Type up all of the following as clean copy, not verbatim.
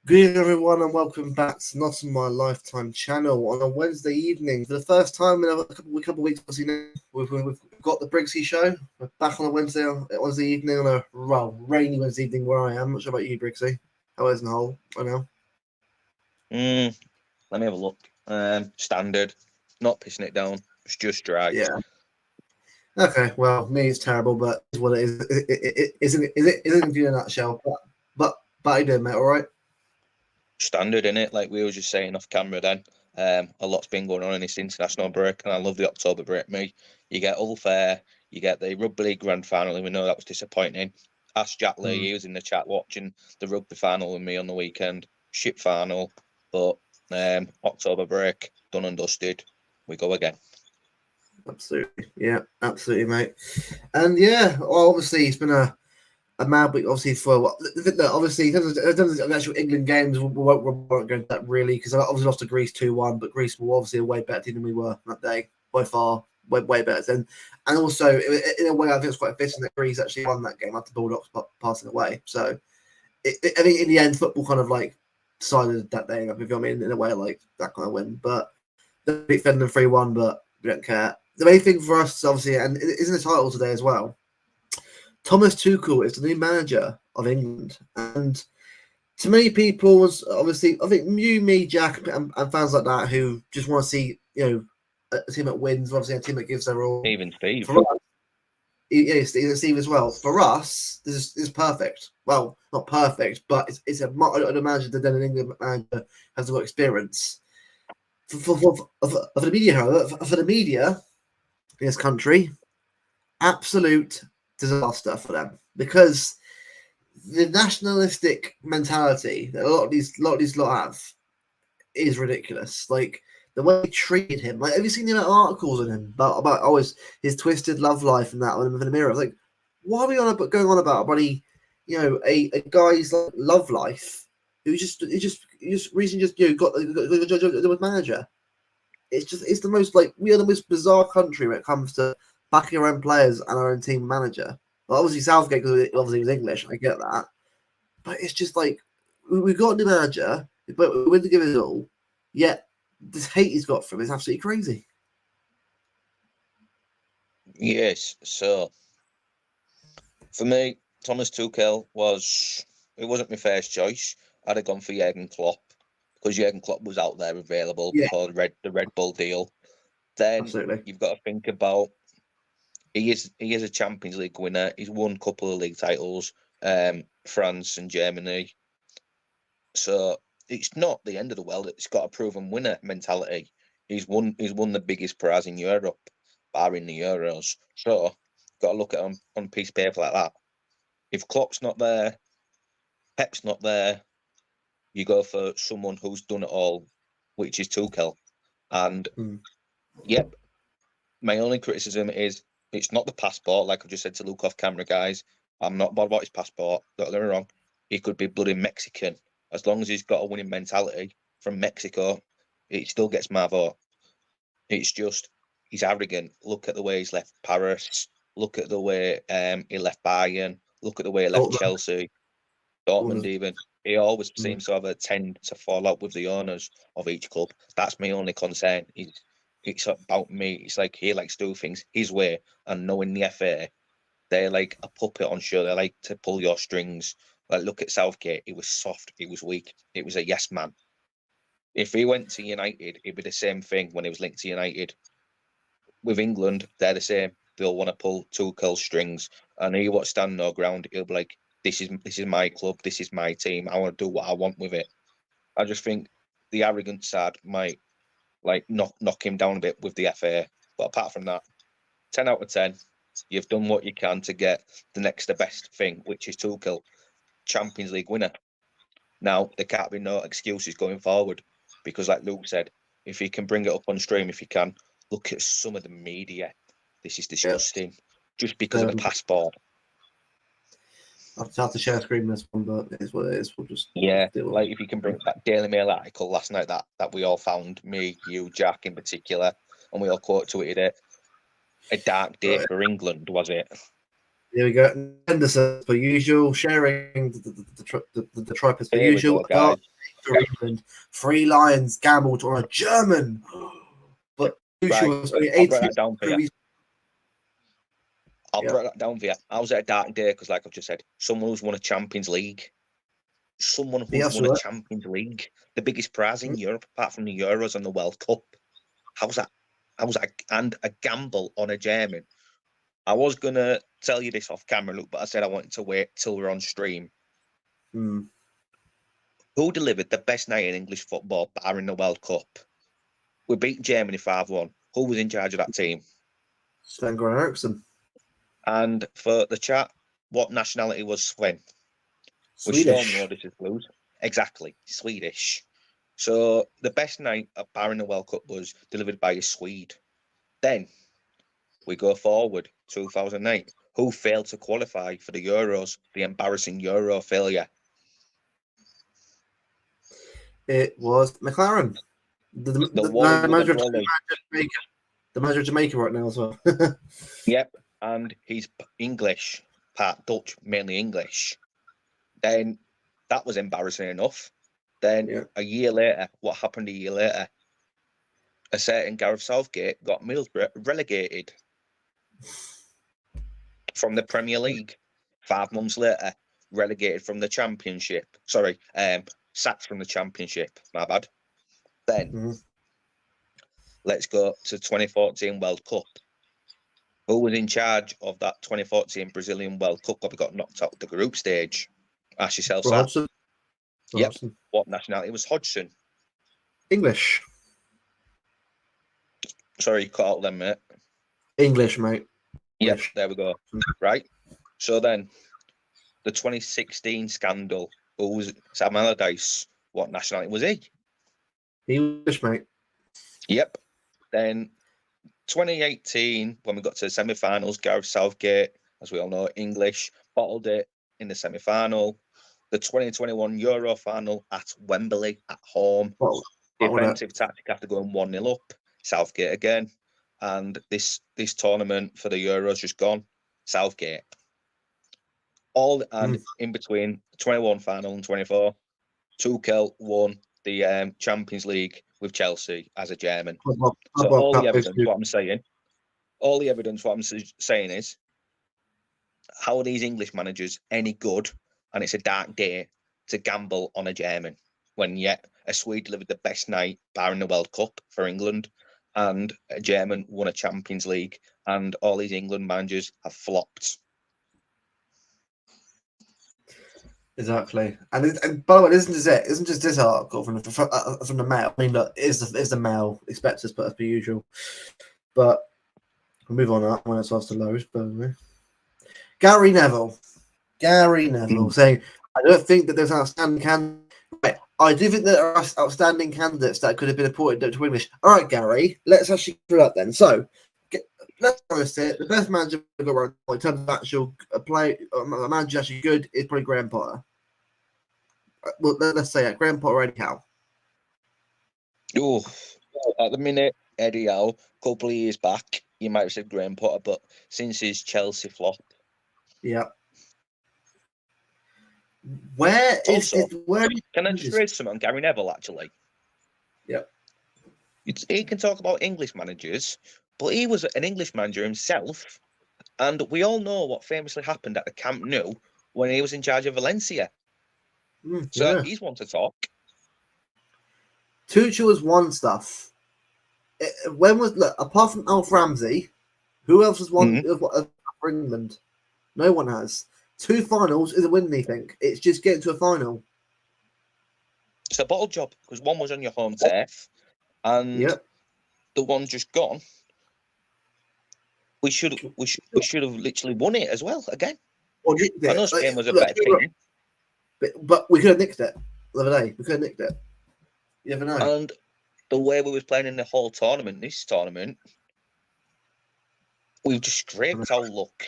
Good evening, everyone, and welcome back to Not in My Lifetime channel on a Wednesday evening. For the first time in a couple of weeks, obviously, now, we've got the Brigzy Show. We're back on a Wednesday evening on a rainy Wednesday evening where I am. I'm not sure about you, Brigzy. How is the whole right now? Let me have a look. Standard, not pissing it down. It's just dry. Yeah. Okay. Well, me, it's terrible, but it's what it is. Isn't in a nutshell. But I did, mate. All right. Standard in it, like we were just saying off camera. Then, a lot's been going on in this international break, and I love the October break. You get all fair. You get the rugby league grand final, and we know that was disappointing. Ask Jack Lee; he was in the chat watching the rugby final with me on the weekend. Shit final, but October break done and dusted. We go again. Absolutely. Yeah. Absolutely, mate. And yeah, well, obviously, it's been a mad week, obviously, for what obviously in terms of the actual England games, we won't go into that really because I obviously lost to Greece 2-1, but Greece were obviously a way better team than we were that day by far, way better than. And also, in a way, I think it's quite fitting that Greece actually won that game after Bulldogs passing away. So I think in the end, football kind of like decided that day. If you know what I mean, in a way, like that kind of win. But they beat Finland 3-1, but we don't care. The main thing for us, obviously, and it is in the title today as well. Thomas Tuchel is the new manager of England, and to many people, was obviously I think you, me, Jack, and fans like that who just want to see a team that wins, obviously a team that gives their all. Even Steve. For us, yeah, Steve as well. For us, this is perfect. Well, not perfect, but it's a. I'd imagine that then an England manager has got experience. For the media, however, for the media in this country, absolute disaster for them because the nationalistic mentality that a lot of these lot have is ridiculous. Like the way they treated him. Like have you seen the amount of articles on him about his twisted love life and that on him in the mirror? Like why are we going on about a bloody a guy's like, love life who just recently got the manager? It's the most like we are the most bizarre country when it comes to backing our own players and our own team manager. Well, obviously Southgate because obviously he was English. I get that, but it's just like we've got a new manager, but we wouldn't give it all. Yet this hate he's got from him is absolutely crazy. Yes. So for me, Thomas Tuchel wasn't my first choice. I'd have gone for Jurgen Klopp because Jurgen Klopp was out there available Yeah, before the Red Bull deal. Then absolutely. you've got to think about he is a Champions League winner. He's won a couple of league titles, France and Germany. So it's not the end of the world. It's got a proven winner mentality. He's won the biggest prize in Europe, barring the Euros. So got to look at him on a piece of paper like that. If Klopp's not there, Pep's not there, you go for someone who's done it all, which is Tuchel. And yep, my only criticism is it's not the passport, like I've just said to Luke off camera, guys. I'm not bothered about his passport. Don't get me wrong. He could be bloody Mexican. As long as he's got a winning mentality from Mexico, it still gets my vote. It's just he's arrogant. Look at the way he's left Paris. Look at the way he left Bayern. Look at the way he left Dortmund. Chelsea. Dortmund even. He always seems to have a tend to fall out with the owners of each club. That's my only concern. It's about me. It's like he likes to do things his way, and knowing the FA, they're like a puppet on show. They like to pull your strings. Like look at Southgate. He was soft. He was weak. It was a yes man. If he went to United, it'd be the same thing when he was linked to United. With England, they're the same. They'll want to pull Tuchel strings, and he won't stand no ground. He'll be like, "This is my club. This is my team. I want to do what I want with it." I just think the arrogant side might like knock him down a bit with the FA. But apart from that, 10 out of 10. You've done what you can to get the next the best thing, which is Tuchel, Champions League winner. Now there can't be no excuses going forward because, like Luke said, if you can bring it up on stream, if you can look at some of the media, this is disgusting. Just because of a passport. I'll have to share screen this one, but it is what it is. We'll just deal with like if you can bring that Daily Mail article last night that we all found, me, you, Jack in particular, and we all quote tweeted it. A dark day for England, was it? Here we go. Henderson, per usual, sharing the tripe as per Here we usual. go, guys. For England, 3 Lions gambled on a German, but Right, was only I'll break that down for you. I'll Yeah. break that down for you. I was at a dark day because, like I've just said, someone who's won a Champions League. Someone who's Yeah, won a sure. Champions League, the biggest prize in Europe, apart from the Euros and the World Cup. How's that? And a gamble on a German. I was gonna tell you this off camera, Luke, but I said I wanted to wait till we're on stream. Mm. Who delivered the best night in English football, barring the World Cup? We beat Germany 5-1. Who was in charge of that team? Sven-Goran Eriksson. And for the chat, what nationality was Sven? We all Swedish. know this is blues. Exactly, Swedish. So the best night at barring the World Cup was delivered by a Swede. Then we go forward, 2008. Who failed to qualify for the Euros? The embarrassing Euro failure. It was McLaren. The manager of Jamaica right now as well. Yep, and he's English, part Dutch, mainly English. Then that was embarrassing enough. Then a year later, what happened a year later? A certain Gareth Southgate got Middlesbrough relegated from the Premier League. 5 months later, relegated from the Championship. Sorry, sacked from the Championship. My bad. Then let's go to 2014 World Cup. Who was in charge of that 2014 Brazilian World Cup? We got knocked out of the group stage. Ask yourself that. Hodgson. Yep. Hodgson. What nationality was Hodgson? English. Sorry, cut out then, mate. English, mate. Yep, there we go. Right. So then, the 2016 scandal. Who was Sam Allardyce? What nationality was he? English, mate. Yep. Then 2018, when we got to the semi-finals, Gareth Southgate, as we all know, English, bottled it in the semi-final. The 2021 Euro final at Wembley at home. Defensive tactic after going 1-0 up. Southgate again. And this tournament for the Euros just gone. Southgate. In between 21 final and 24, Tuchel won the Champions League with Chelsea as a German. So all the evidence, what I'm saying is, how are these English managers any good? And it's a dark day to gamble on a German when yet a Swede delivered the best night, barring the World Cup for England, and a German won a Champions League, and all these England managers have flopped. Exactly, and by the way, isn't just this article from the Mail. I mean, look, is the Mail expects us, but as per usual. But we'll move on up when it's after lows. But Gary Neville saying, "I don't think that there's outstanding candidates. Right, I do think there are outstanding candidates that could have been appointed to English. All right, Gary, let's actually go through that then. So." Let's honest it. The best manager we've got right now in terms of actual play, a manager actually good is probably Graham Potter. Well, let's say it. Graham Potter, Eddie Howe. Oh, at the minute, Eddie Howe, a couple of years back, you might have said Graham Potter, but since his Chelsea flop. Yeah. Where can I just raise something on Gary Neville, actually? Yeah. He can talk about English managers, but he was an English manager himself, and we all know what famously happened at the Camp Nou when he was in charge of Valencia. So he's one to talk. Tuchel has won stuff. Apart from Alf Ramsey, who else has won for England? No one has. 2 finals isn't winning anything. It's just getting to a final. It's a bottle job because one was on your home turf, and the one just gone. We should have literally won it as well again. I know Spain was a better team, but we could have nicked it the other day. We could have nicked it. You never know. And the way we was playing in the whole tournament, this tournament, we've just scraped our luck.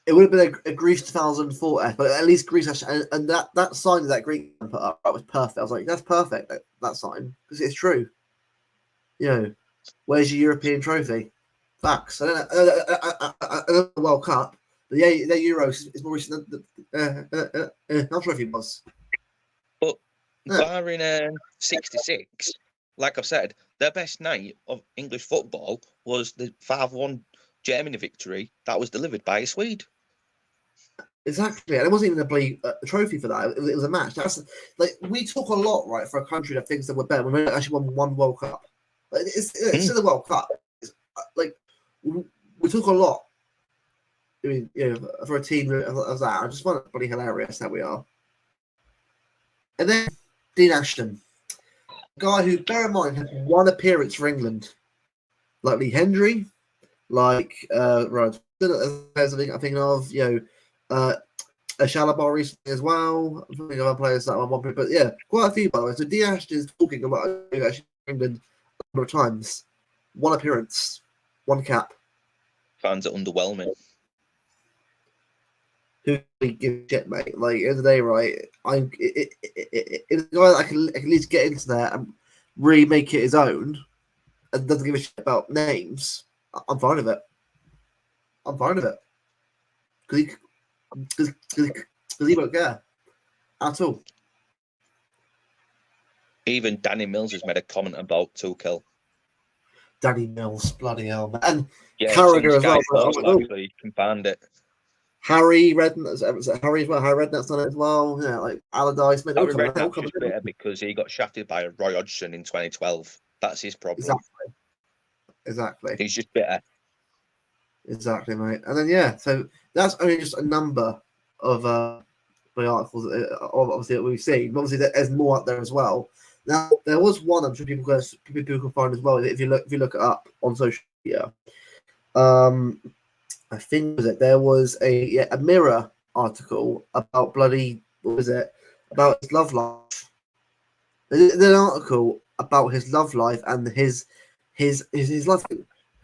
It would have been a Greece 2004, but at least Greece actually, and that sign that Greek put up was perfect. I was like, that's perfect, that sign, because it's true. You know, where's your European trophy? Facts. I don't know the World Cup, The Euros is more recent than the trophy was. But barring 66, like I've said, their best night of English football was the 5-1 Germany victory that was delivered by a Swede. Exactly, and it wasn't even a trophy for that. It was a match. That's like we talk a lot, right, for a country that thinks that we're better when we actually won one World Cup. Like, it's still the World Cup. Like we talk a lot. I mean, for a team of that, I just find it bloody hilarious that we are. And then Dean Ashton, a guy who, bear in mind, had one appearance for England, like Lee Hendry, like right, I'm thinking of a Shalabar recently as well. I'm thinking of other players that I want, but yeah, quite a few by the way. So Dean Ashton is talking about actually England a number of times. One appearance, one cap. Fans are underwhelming. Who give a shit, mate? Like, at the end of the day, right? It's a guy that I can at least get into there and really make it his own and doesn't give a shit about names. I'm fine with it. I'm fine with it. Because he won't care at all. Even Danny Mills has made a comment about Tuchel. Danny Mills, bloody hell, man. And Yeah, Carragher as well. Actually confirmed it. Harry Redknapp, Harry as well. Harry Redknapp's done it as well. Yeah, like Allardyce. Harry Redknapp's just bitter because he got shafted by Roy Hodgson in 2012. That's his problem. Exactly. He's just bitter. Exactly, mate. And then so that's only just a number of the articles obviously that we've seen. Obviously, there's more out there as well. Now there was one I'm sure people can find as well if you look it up on social media. I think there was a Mirror article about about his love life. There's an article about his love life and his life.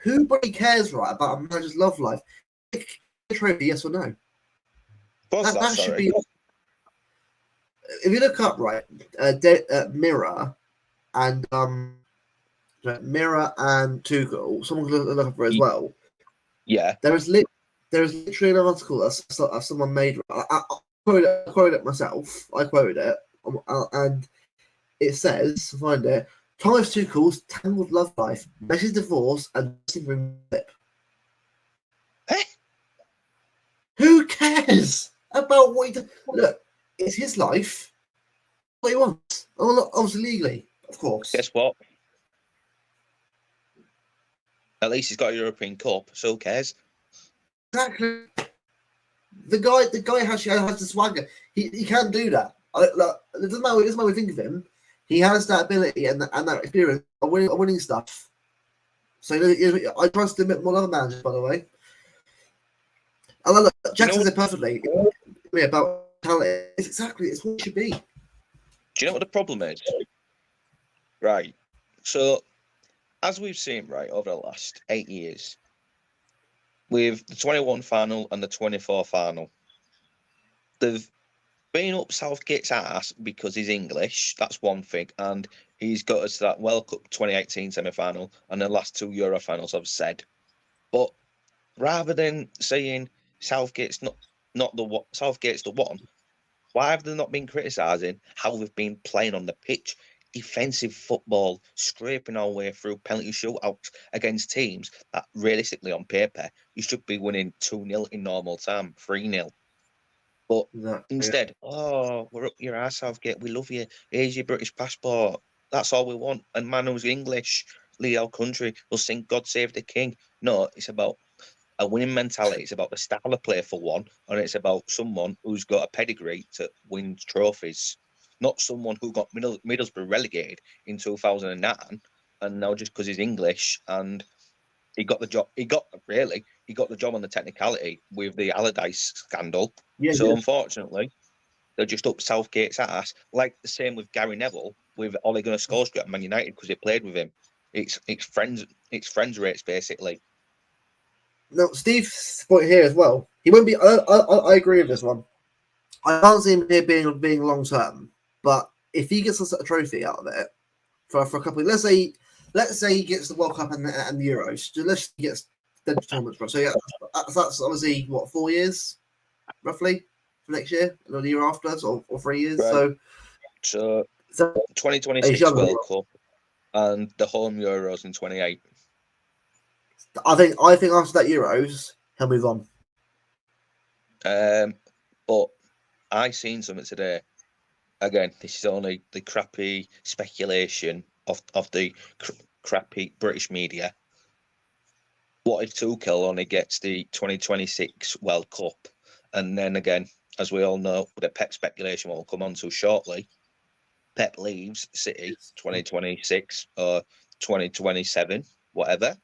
Who bloody cares, right, about a manager's love life? Trophy, yes or no? That should be. If you look up, right, Mirror and Tuchel, someone can look up for it as well. Yeah, there is literally an article that someone made. I quoted it myself. I quoted it, and it says, find it. Thomas Tuchel's tangled love life, Messi's divorce, and room flip. Who cares about what he does? Look, it's his life. What he wants. Obviously, legally, of course. Guess what? At least he's got a European Cup, so who cares? Exactly. The guy has the swagger. He can do that. It doesn't matter what we think of him. He has that ability and that experience of winning stuff. So I trust him a bit more than other managers, by the way. And look, Jackson said perfectly about talent. It's what it should be. Do you know what the problem is? Right. So, as we've seen, right, over the last 8 years, with the 21 final and the 24 final, they've been up Southgate's ass because he's English. That's one thing. And he's got us to that World Cup 2018 semi-final and the last 2 Euro finals, I've said. But rather than saying Southgate's not the one, Southgate's the one, why have they not been criticising how they've been playing on the pitch? Defensive football, scraping our way through penalty shootouts against teams that realistically on paper you should be winning 2-0 in normal time, 3-0. But instead, we're up your ass, Southgate. We love you. Here's your British passport. That's all we want. And man who's English, lead our country, will sing God Save the King. No, it's about a winning mentality. It's about the style of play for one, and it's about someone who's got a pedigree to win trophies. Not someone who got Middlesbrough relegated in 2009, and now just because he's English and he got the job. He got the job on the technicality with the Allardyce scandal. Yeah, so unfortunately, they're just up Southgate's ass. Like the same with Gary Neville with Ole Gunnar Solskjaer at Man United because he played with him. It's friends rates basically. No, Steve's point here as well. He won't be. I agree with this one. I can't see him here being long term. But if he gets a trophy out of it for a couple, let's say he gets the World Cup and the Euros. Let's get then tournaments, bro. So yeah, that's obviously what 4 years, roughly, for next year, and the year after, or 3 years. Right. So 2026 World Cup and the home Euros in 28. I think after that Euros, he'll move on. But I seen something today. Again, this is only the crappy speculation of the crappy British media. What if Tuchel only gets the 2026 World Cup? And then again, as we all know, the Pep speculation we'll come on to shortly, Pep leaves City 2026 or 2027, whatever.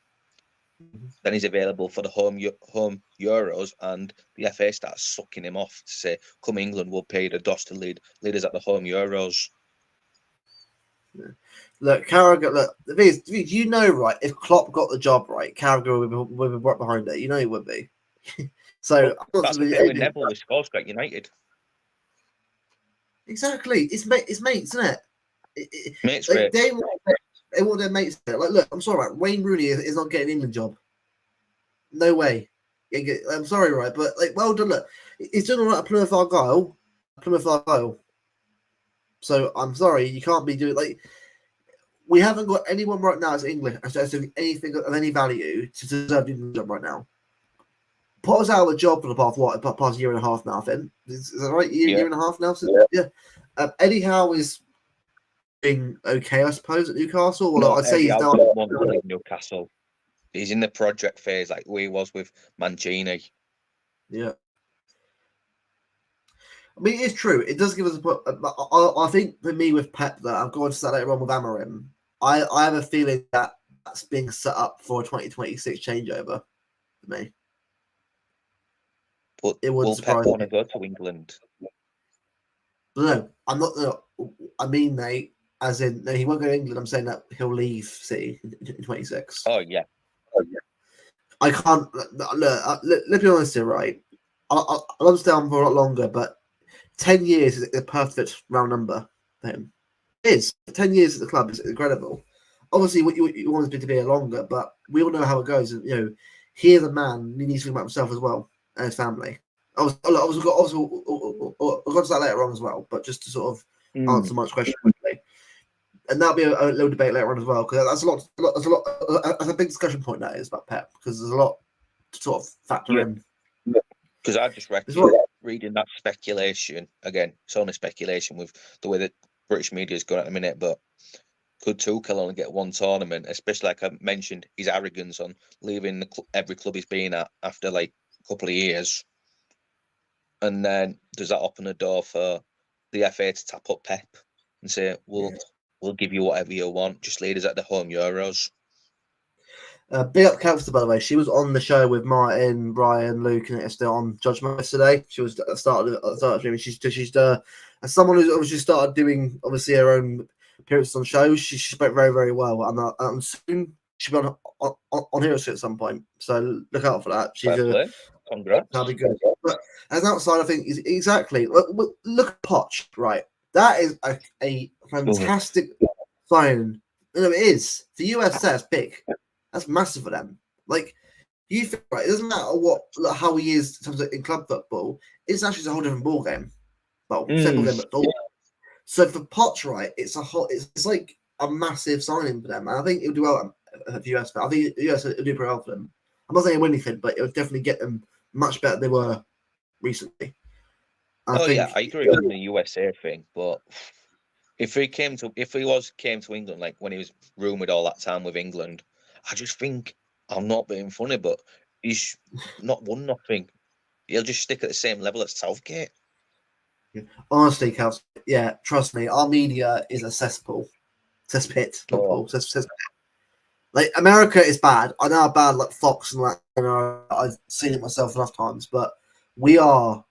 Then he's available for the home Euros, and the FA starts sucking him off to say, "Come England, we'll pay the DOS to lead us at the home Euros." Yeah. Look, Carragher. Look, the thing is, you know, right? If Klopp got the job right, Carragher would be right behind it. You know, he would be. So that's the thing with Neville with Scorescrack United. Exactly, it's mates, isn't it? Mates, like, they want their mates. Like, look, I'm sorry, right? Wayne Rooney is not getting an England job. No way. I'm sorry, right? But like, well done. Look, he's done all right at Plymouth Argyle. So I'm sorry, you can't be doing like. We haven't got anyone right now as English as doing anything of any value to deserve the England job right now. Potter's out of a job for the past year and a half now. I think is that right? Year and a half now. So, yeah. Eddie Howe is being okay, I suppose, at Newcastle. Well, I'd say he's down at Newcastle. He's in the project phase, like we was with Mancini. Yeah. I mean, it's true. It does give us I think for me with Pep, that I'm going to start later on with Amorim. I have a feeling that that's being set up for a 2026 changeover for me. But will Pep want to go to England? No, I'm not. No, I mean, mate, as in, no, he won't go to England. I'm saying that he'll leave City in 26. Oh, yeah. I can't. Look, let's be honest here, right? I'll understand for a lot longer, but 10 years is a perfect round number for him. It is. 10 years at the club is incredible. Obviously, you want it to be a longer, but we all know how it goes. And, you know, he's a man. He needs to think about himself as well and his family. I was got to that later on as well, but just to sort of answer Mike's question quickly, and that'll be a little debate later on as well, because that's a big discussion point that is about Pep, because there's a lot to sort of factor in. Because I just reckon reading that speculation again, it's only speculation with the way that British media is going at the minute, but could Tuchel only get one tournament, especially like I mentioned, his arrogance on leaving every club he's been at after like a couple of years. And then does that open a door for the FA to tap up Pep and say, we'll give you whatever you want, just lead us at the home Euros? Big up Kelsey, by the way. She was on the show with Martin, Brian, Luke, and Esther on Judgment yesterday. She was started streaming. She's as someone who's obviously started doing obviously her own appearances on shows. She spoke very, very well, and soon she'll be on Heroes at some point. So look out for that. Congrats. That'll be good. But as an outsider, I think exactly. Look at Poch, right? That is a fantastic sign. No, it is. The US that's big. That's massive for them. Like, you think, right? It doesn't matter how he is in terms of in club football. It's actually a whole different ball game. Well, same ball game, but so for Poch, right? It's like a massive signing for them. And I think it'll do well at the US. I think the US will do pretty well for them. I'm not saying win anything, but it'll definitely get them much better than they were recently. I agree on the USA thing, but if he came to England, like when he was rumoured all that time with England, I just think, I'm not being funny, but he's not won nothing. He'll just stick at the same level as Southgate. Yeah. Honestly, Kelsey, trust me, our media is a cesspit, cesspit. Like, America is bad. I know how bad like Fox and that. I've seen it myself enough times, but we are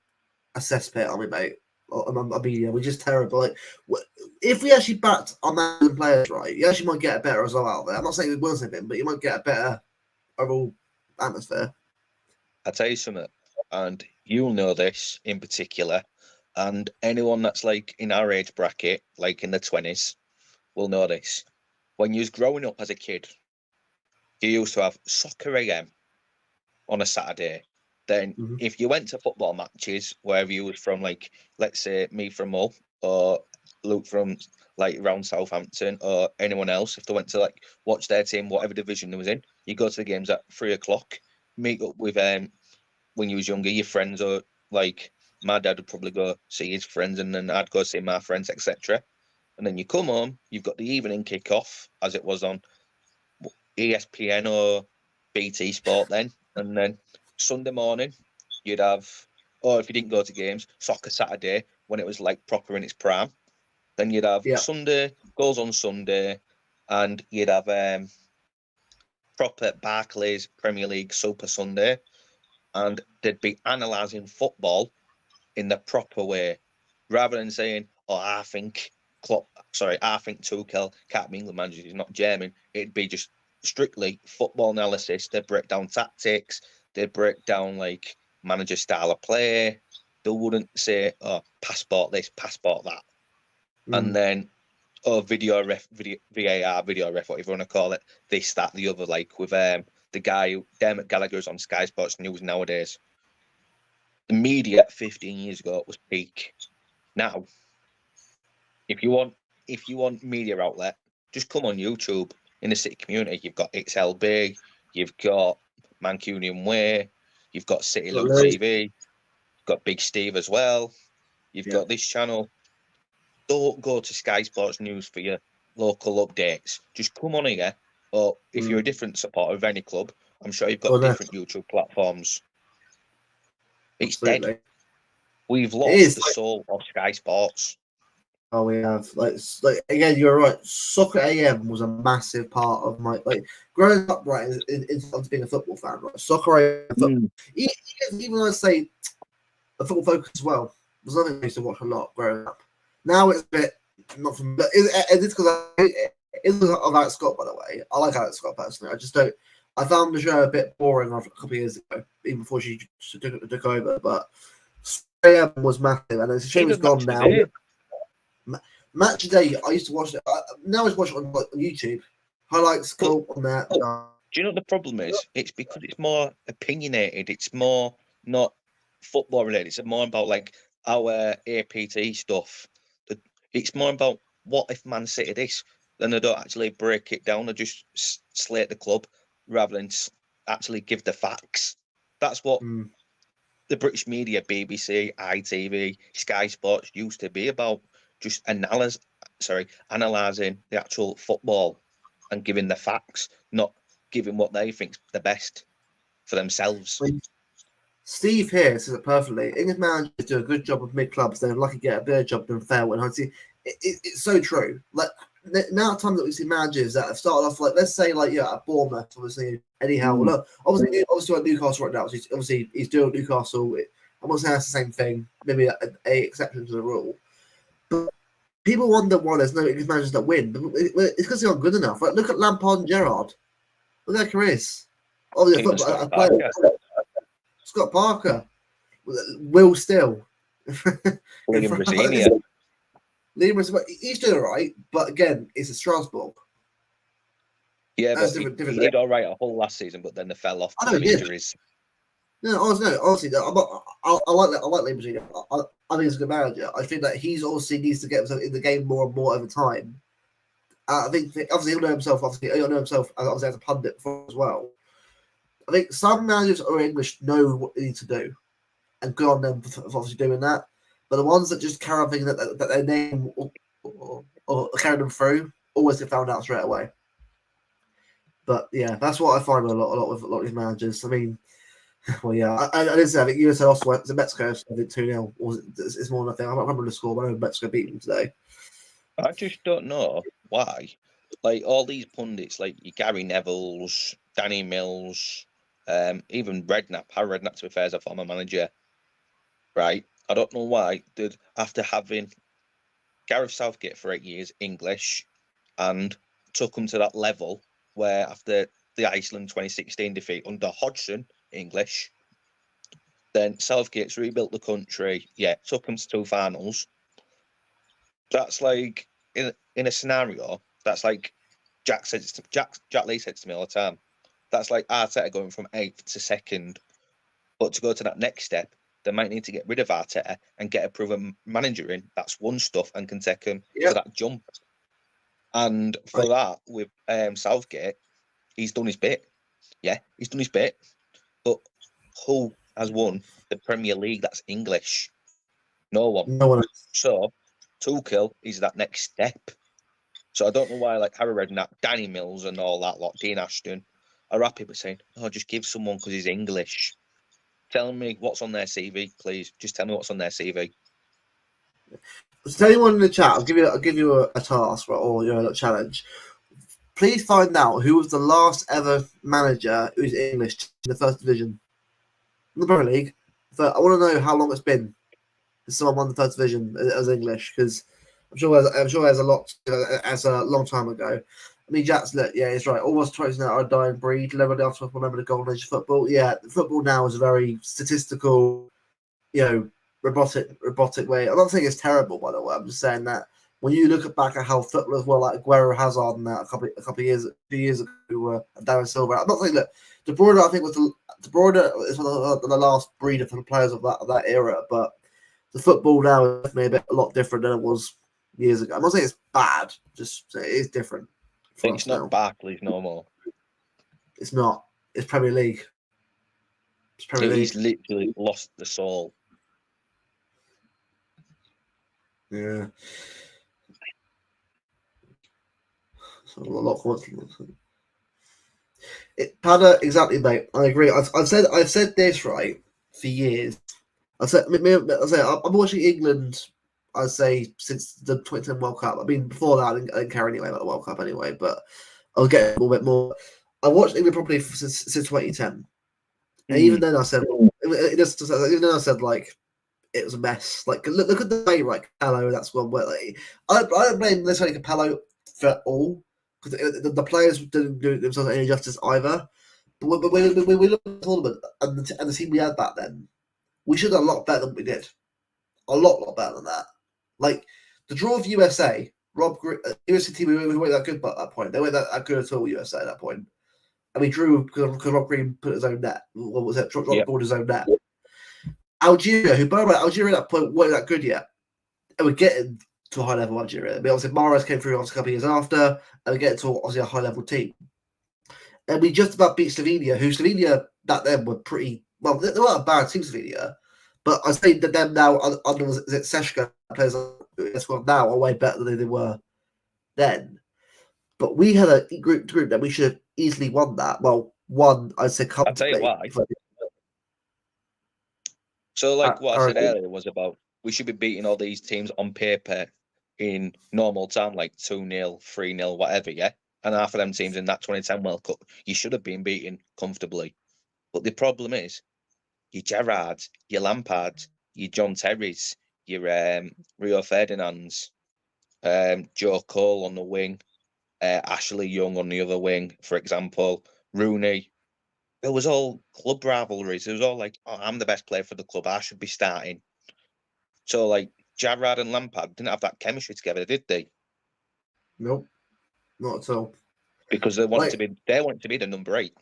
a cesspit, aren't we, mate? Our media, we're just terrible. Like, if we actually backed our man players right, you actually might get a better result out there. I'm not saying we will something, but you might get a better overall atmosphere. I'll tell you something, and you'll know this in particular, and anyone that's like in our age bracket, like in the 20s, will know this. When you was growing up as a kid, you used to have Soccer AM on a Saturday, then if you went to football matches wherever you was from, like let's say me from Hull or Luke from like around Southampton or anyone else, if they went to like watch their team, whatever division they was in, you go to the games at 3:00, meet up with when you was younger, your friends, or like my dad would probably go see his friends, and then I'd go see my friends, etc. And then you come home, you've got the evening kick-off, as it was on ESPN or BT Sport then, and then Sunday morning you'd have, or if you didn't go to games, Soccer Saturday when it was like proper in its prime. Then you'd have Sunday goals on Sunday, and you'd have proper Barclays Premier League Super Sunday, and they'd be analysing football in the proper way, rather than saying, "Oh, I think Tuchel can't be England manager. He's not German." It'd be just strictly football analysis. They'd break down tactics. They'd break down like manager style of play. They wouldn't say, "Oh, passport this, passport that," and then video ref, VAR, video ref, whatever you want to call it, this, that, the other. Like with the guy Dermot Gallagher's on Sky Sports News nowadays. The media 15 years ago was peak. Now, if you want media outlet, just come on YouTube. In the City community, you've got XLB, you've got Mancunian Way, you've got City Loop TV, you've got Big Steve as well. You've got this channel. Don't go to Sky Sports News for your local updates. Just come on here. Or if you're a different supporter of any club, I'm sure you've got different YouTube platforms. It's dead. We've lost the soul of Sky Sports. Oh, we have. Like again, you're right. Soccer AM was a massive part of my growing up. Right, into being a football fan. Right, Soccer AM. Even though I say a football focus as well, was something I used to watch a lot growing up. Now it's a bit not from. But it's because it's of Alex Scott, by the way. I like Alex Scott personally. I just don't. I found the show a bit boring a couple of years ago, even before she took over. But AM was massive, and it's a shame it's gone now. Match Today, I used to watch it. Now I just watch it on YouTube. Highlights, cool on that. Do you know what the problem is? It's because it's more opinionated. It's more not football related. It's more about like our APT stuff. It's more about what if Man City this. Then they don't actually break it down. They just slate the club rather than actually give the facts. That's what the British media, BBC, ITV, Sky Sports used to be about. Just analysing the actual football and giving the facts, not giving what they think's the best for themselves. Steve here says it perfectly. English managers do a good job of mid clubs. They're lucky to get a better job than fail. And I see it's so true. Like now, times that we see managers that have started off let's say at Bournemouth, obviously Eddie Howe. Look, obviously at Newcastle right now. So he's doing Newcastle. I'm not saying that's the same thing. Maybe a exception to the rule. But people wonder why there's no English managers that win. But it's because they're not good enough. Like, look at Lampard and Gerrard. Look at their careers. Obviously, Scott Parker. Will Still. Liam Rosenia. He's doing all right, but again, it's a Strasbourg. Yeah, but he did all right a whole last season, but then they fell off because of injuries. No, honestly, I like that. I like Liam Rosenia. I think he's a good manager. I think that he's obviously needs to get himself in the game more and more over time. I think obviously he'll know himself. Obviously as a pundit before as well. I think some managers who are English know what they need to do, and good on them for obviously doing that. But the ones that just carry on thinking that their name or carry them through always get found out straight away. But yeah, that's what I find a lot of these managers. I mean. Well, yeah, I did say I think USA also went to Mexico. So I think 2-0. It's more than a thing. I don't remember the score, but I know Mexico beat them today. I just don't know why. Like all these pundits, like your Gary Neville's, Danny Mills, even Redknapp. Harry Redknapp, to be fair, is a former manager, right? I don't know why did after having Gareth Southgate for 8 years English, and took him to that level where after the Iceland 2016 defeat under Hodgson. English. Then Southgate's rebuilt the country. Yeah, took them to 2 finals. That's like in a scenario. That's like Jack Lee said to me all the time. That's like Arteta going from 8th to 2nd. But to go to that next step, they might need to get rid of Arteta and get a proven manager in that's won stuff and can take him to that jump. And for that, with Southgate, he's done his bit. Yeah, he's done his bit. But who has won the Premier League that's English? No one. No one. So Tuchel is that next step. So I don't know why, like Harry Redknapp, Danny Mills, and all that lot, Dean Ashton, are happy with saying, "Oh, just give someone because he's English." Tell me what's on their CV, please. Just tell me what's on their CV. So anyone in the chat, I'll give you a task, or a challenge. Please find out who was the last ever manager who's English in the first division, in the Premier League. So I want to know how long it's been since someone won the first division as English, because I'm sure there's a lot as a long time ago. I mean, Jack's he's right. Almost 20 now are a dying breed. Never else will remember the golden age of football. Yeah, football now is a very statistical, robotic way. I'm not saying it's terrible, by the way. I'm just saying that when you look back at how football as well, like Aguero, Hazard, and that a couple of years ago, Darren Silver. I'm not saying that De Bruyne. I think De Bruyne is one of the last breed of the players of that era, but the football now is definitely a lot different than it was years ago. I'm not saying it's bad, just it is different. It's not Barclays no more. It's not. It's Premier League. It's Premier League. He's literally lost the soul. Yeah. So a lot of Pada, exactly, mate. I agree. I've said this right for years. I've I'm watching England. I'd say since the 2010 World Cup. I mean, before that, I didn't care anyway about the World Cup anyway. But I'll get a little bit more. I watched England probably since 2010, and even then I said, like it was a mess. Like look at the way, right? Capello, that's one where I don't blame necessarily Capello for all, because the players didn't do themselves any justice either. But when we look at the tournament and the team we had back then, we should have done a lot better than we did. A lot better than that. Like the draw of USA, USA team we weren't that good at that point. They weren't that good at all. USA at that point, and we drew because Rob Green put his own net. What was it? Rob his own net. Algeria, who by the way, Algeria at that point weren't that good yet, and we're getting to a high level Algeria. I mean, obviously Mahrez came through a couple of years after, and we get to obviously a high level team. And we just about beat Slovenia, who Slovenia back then were pretty well. They weren't a bad team, Slovenia. But I think that them now under Seshka players now are way better than they were then. But we had a group that we should have easily won that. Well, I'd say comfortably. I'll tell you why. So, like what I said earlier was about we should be beating all these teams on paper in normal time, like 2-0, 3-0, whatever, yeah? And half of them teams in that 2010 World Cup, you should have been beaten comfortably. But the problem is, your Gerrards, your Lampards, your John Terrys, your Rio Ferdinands, Joe Cole on the wing, Ashley Young on the other wing, for example, Rooney. It was all club rivalries. It was all like, oh, I'm the best player for the club. I should be starting. So, like, Gerrard and Lampard didn't have that chemistry together, did they? Nope, not at all. Because they wanted to be the number 8.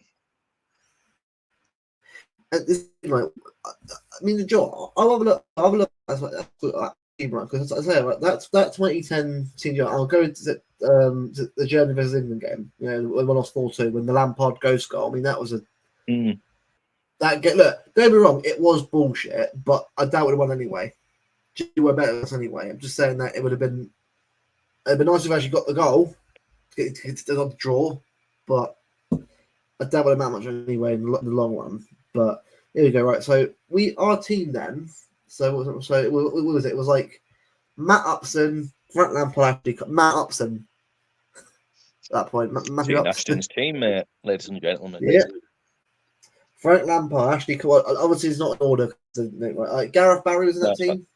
Like, I mean, Joe, I'll have a look. Because I say that 2010 team. I'll go to the Germany versus England game. When we lost 4-2 when the Lampard ghost goal. I mean, that was a look. Don't get me wrong, it was bullshit, but I doubt we'd have won anyway. You were better than us anyway. I'm just saying that it'd been nice if we actually got the goal to get the draw, but I doubt we'd have much anyway in the long run. But here we go, right? So our team then. So what was it? It was like Matt Upson, Frank Lampard, Matt Upson. At that point, Matthew Dean Upson. Ashton's team, ladies and gentlemen. Yeah. Frank Lampard, Ashley Cole. Obviously, it's not in order. Right? Gareth Barry was in that team.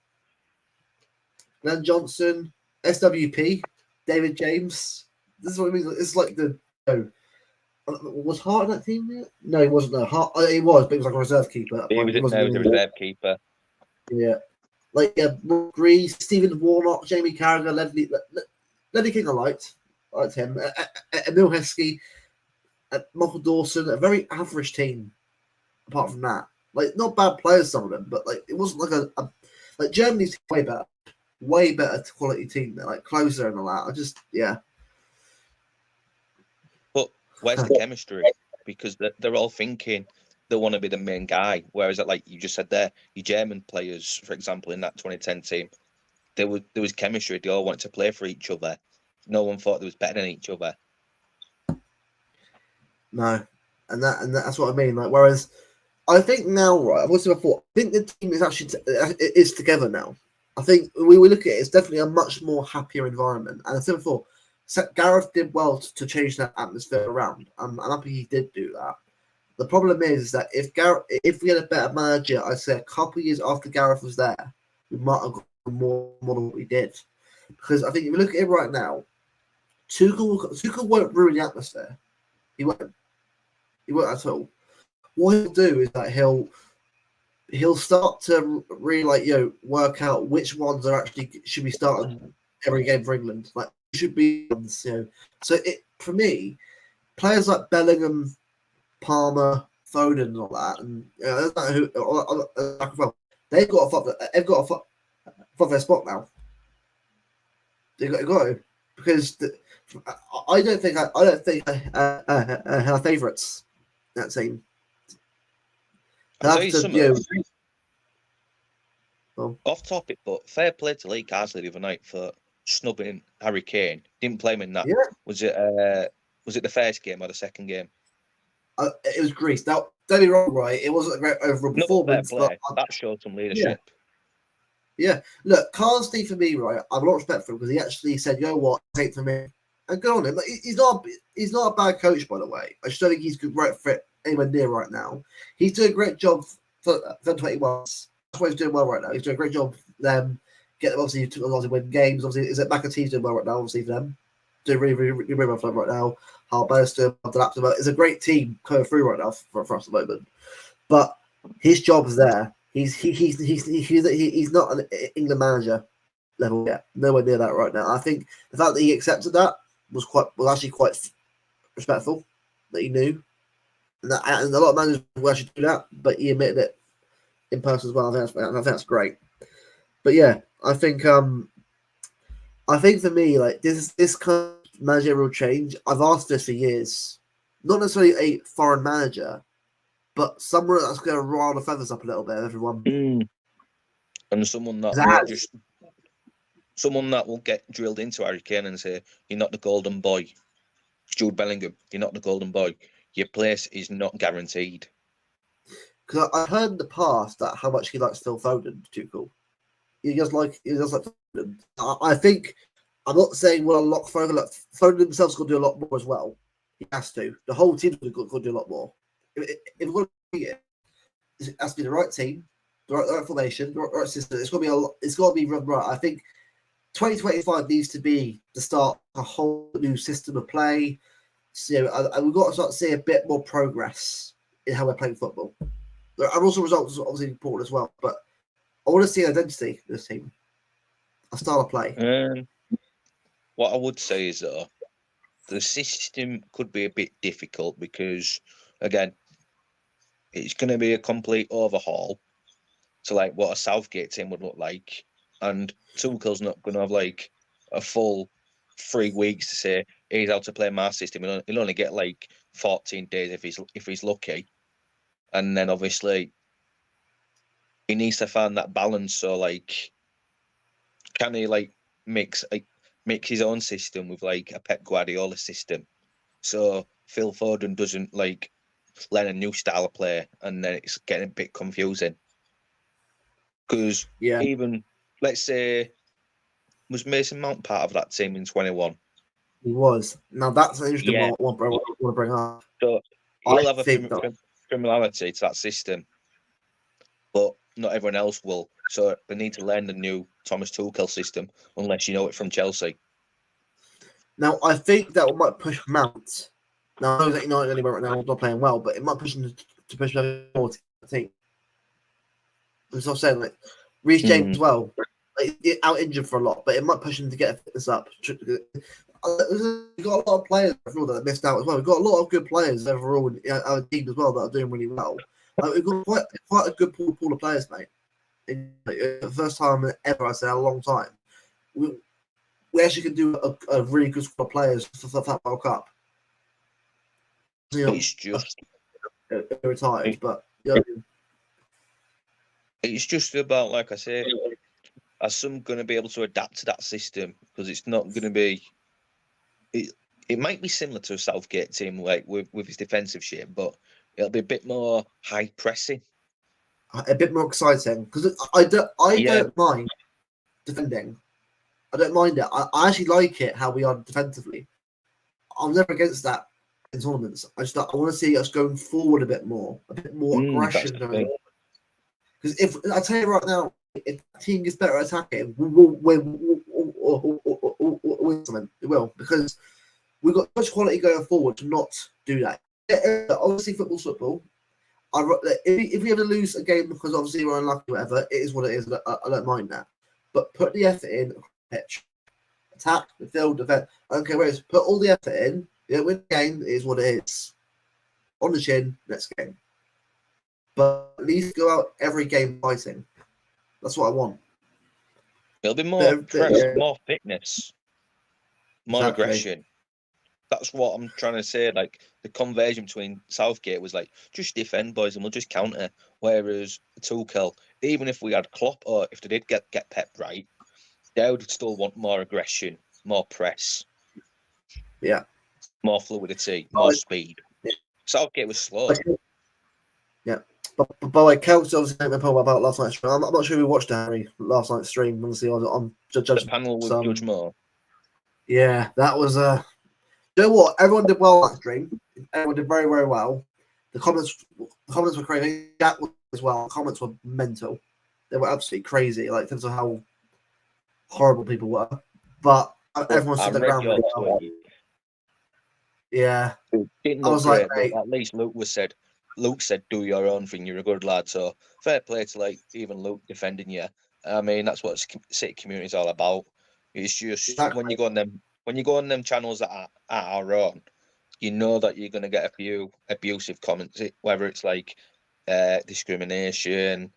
Glenn Johnson, SWP, David James. This is what I mean. It's like was Hart in that team yet? No, he wasn't. No, Hart. He was, but he was like a reserve keeper. He was a reserve keeper. Yeah, Bree, Stephen Warnock, Jamie Carragher, Ledley King. I liked him. Emil Heskey. Michael Dawson, a very average team. Apart from that, like not bad players, some of them, but like it wasn't like like Germany's way better quality team. They're like closer and all that. I just But where's the chemistry? Because they're all thinking they want to be the main guy. Whereas, like you just said there, your German players, for example, in that 2010 team, there was chemistry. They all wanted to play for each other. No one thought they was better than each other. no, and that's what I mean. Like, whereas I think now, right, I've also before. I think the team is actually is together now. I think we look at it, it's definitely a much more happier environment. And I said before, Gareth did well to change that atmosphere around. I'm happy he did do that. The problem is that if we had a better manager, I'd say a couple of years after Gareth was there, we might have got more than what we did. Because I think if you look at it right now, Tuchel won't ruin the atmosphere. He won't. He won't at all. What he'll do is that he'll start to really work out which ones are actually should be starting every game for England. Like should be So for me, players like Bellingham, Palmer, Foden, and all that, and they've got to fight their spot now. They've got to go because I don't think I have favourites that team. Off topic, but fair play to Lee Carsley the other night for snubbing Harry Kane. Didn't play him in that. Yeah. Was it the first game or the second game? It was Greece. Now, don't be wrong, right? It wasn't a great overall performance, but that showed some leadership. Yeah. Look, Carsley for me, right? I have a lot of respect for him because he actually said, "You know what? Take for me." And good on him. Like, he's not a bad coach, by the way. I just don't think he's good right fit anywhere near right now. He's doing a great job for 21. That's why he's doing well right now. He's doing a great job for them. Get them obviously to win games. Obviously, is it McAtee's doing well right now? Obviously for them, doing really well for them right now. Harbaugh doing well. It's a great team coming through right now for us at the moment. But his job is there. He's not an England manager level yet. Nowhere near that right now. I think the fact that he accepted that was actually quite respectful that he knew, and a lot of managers will actually do that, but he admitted it in person as well. I think that's great. But yeah, I think for me, like this kind of managerial change, I've asked this for years. Not necessarily a foreign manager, but someone that's going to rile the feathers up a little bit, everyone. And someone that will get drilled into Harry Kane and say, "You're not the golden boy." Jude Bellingham, you're not the golden boy. Your place is not guaranteed. Because I heard in the past that how much he likes Phil Foden, Tuchel. He does like Foden. I think I'm not saying we'll unlock Foden. Look, Foden himself's going to do a lot more as well. He has to. The whole team's going to do a lot more. If we're going to beat it has to be the right team, the right formation, the right system. It's got to be right. I think 2025 needs to be the start of a whole new system of play. So we've got to start to see a bit more progress in how we're playing football. There are also results obviously important as well, but I want to see an identity in this team, a style of play. What I would say is though, the system could be a bit difficult because, again, it's going to be a complete overhaul to like what a Southgate team would look like, and Tuchel's not going to have like a full 3 weeks to say here's how to play my system. He'll only get like 14 days if he's lucky, and then obviously he needs to find that balance. So like, can he like mix his own system with like a Pep Guardiola system, so Phil Foden doesn't like learn a new style of play, and then it's getting a bit confusing. Because even, let's say, was Mason Mount part of that team in 21? He was. Now that's an interesting one I want to bring up. So he'll have a familiarity to that system, but not everyone else will. So they need to learn the new Thomas Tuchel system, unless you know it from Chelsea. Now I think that might push Mount. Now I know that you know anywhere right now he's not playing well, but it might push him to push more to the team. I'm not saying like Reece James as well, like, out injured for a lot, but it might push him to get this up. we've got a lot of players overall that missed out as well. We've got a lot of good players overall in our team as well that are doing really well. We've got quite a good pool of players, mate. The first time ever, I say, a long time. We actually can do a really good squad of players for that World Cup. It's just retired, but it's just about, like I say, are some going to be able to adapt to that system? Because it's not going to be. It might be similar to a Southgate team, like with his defensive shape, but it'll be a bit more high pressing, a bit more exciting. Because I don't mind defending. I don't mind it. I actually like it how we are defensively. I'm never against that in tournaments. I want to see us going forward a bit more aggression. Because if I tell you right now, if the team gets better at attacking, we'll win something. It will, because we've got such quality going forward to not do that. Obviously, football's football. If we ever lose a game because obviously we're unlucky, or whatever, it is what it is. I don't mind that. But put the effort in, pitch, attack, midfield, defense. Okay, whereas put all the effort in. Win the game is what it is. On the chin, next game. But at least go out every game fighting. That's what I want. It'll be more press, more fitness, more aggression. That's what I'm trying to say. Like, the conversion between Southgate was like, just defend, boys, and we'll just counter. Whereas Tuchel, even if we had Klopp, or if they did get Pep right, they would still want more aggression, more press. Yeah. More fluidity, more speed. Yeah. Southgate was slow. Yeah. But by the way, Kel's obviously making a poll about last night's stream. I'm not sure we watched Harry last night's stream. Obviously, I'm judging. The panel with Judge Moore. Yeah, that was you know what? Everyone did well that stream. Everyone did very, very well. The comments were crazy. Jack as well. The comments were mental. They were absolutely crazy. Like, in terms of how horrible people were. But everyone stood their ground really well. Yeah. Didn't look great, but at least Luke said, do your own thing, you're a good lad. So fair play to, like, even Luke defending you. I mean, that's what City community is all about. It's just exactly. when you go on them channels that are our own, you know that you're gonna get a few abusive comments, whether it's like discrimination,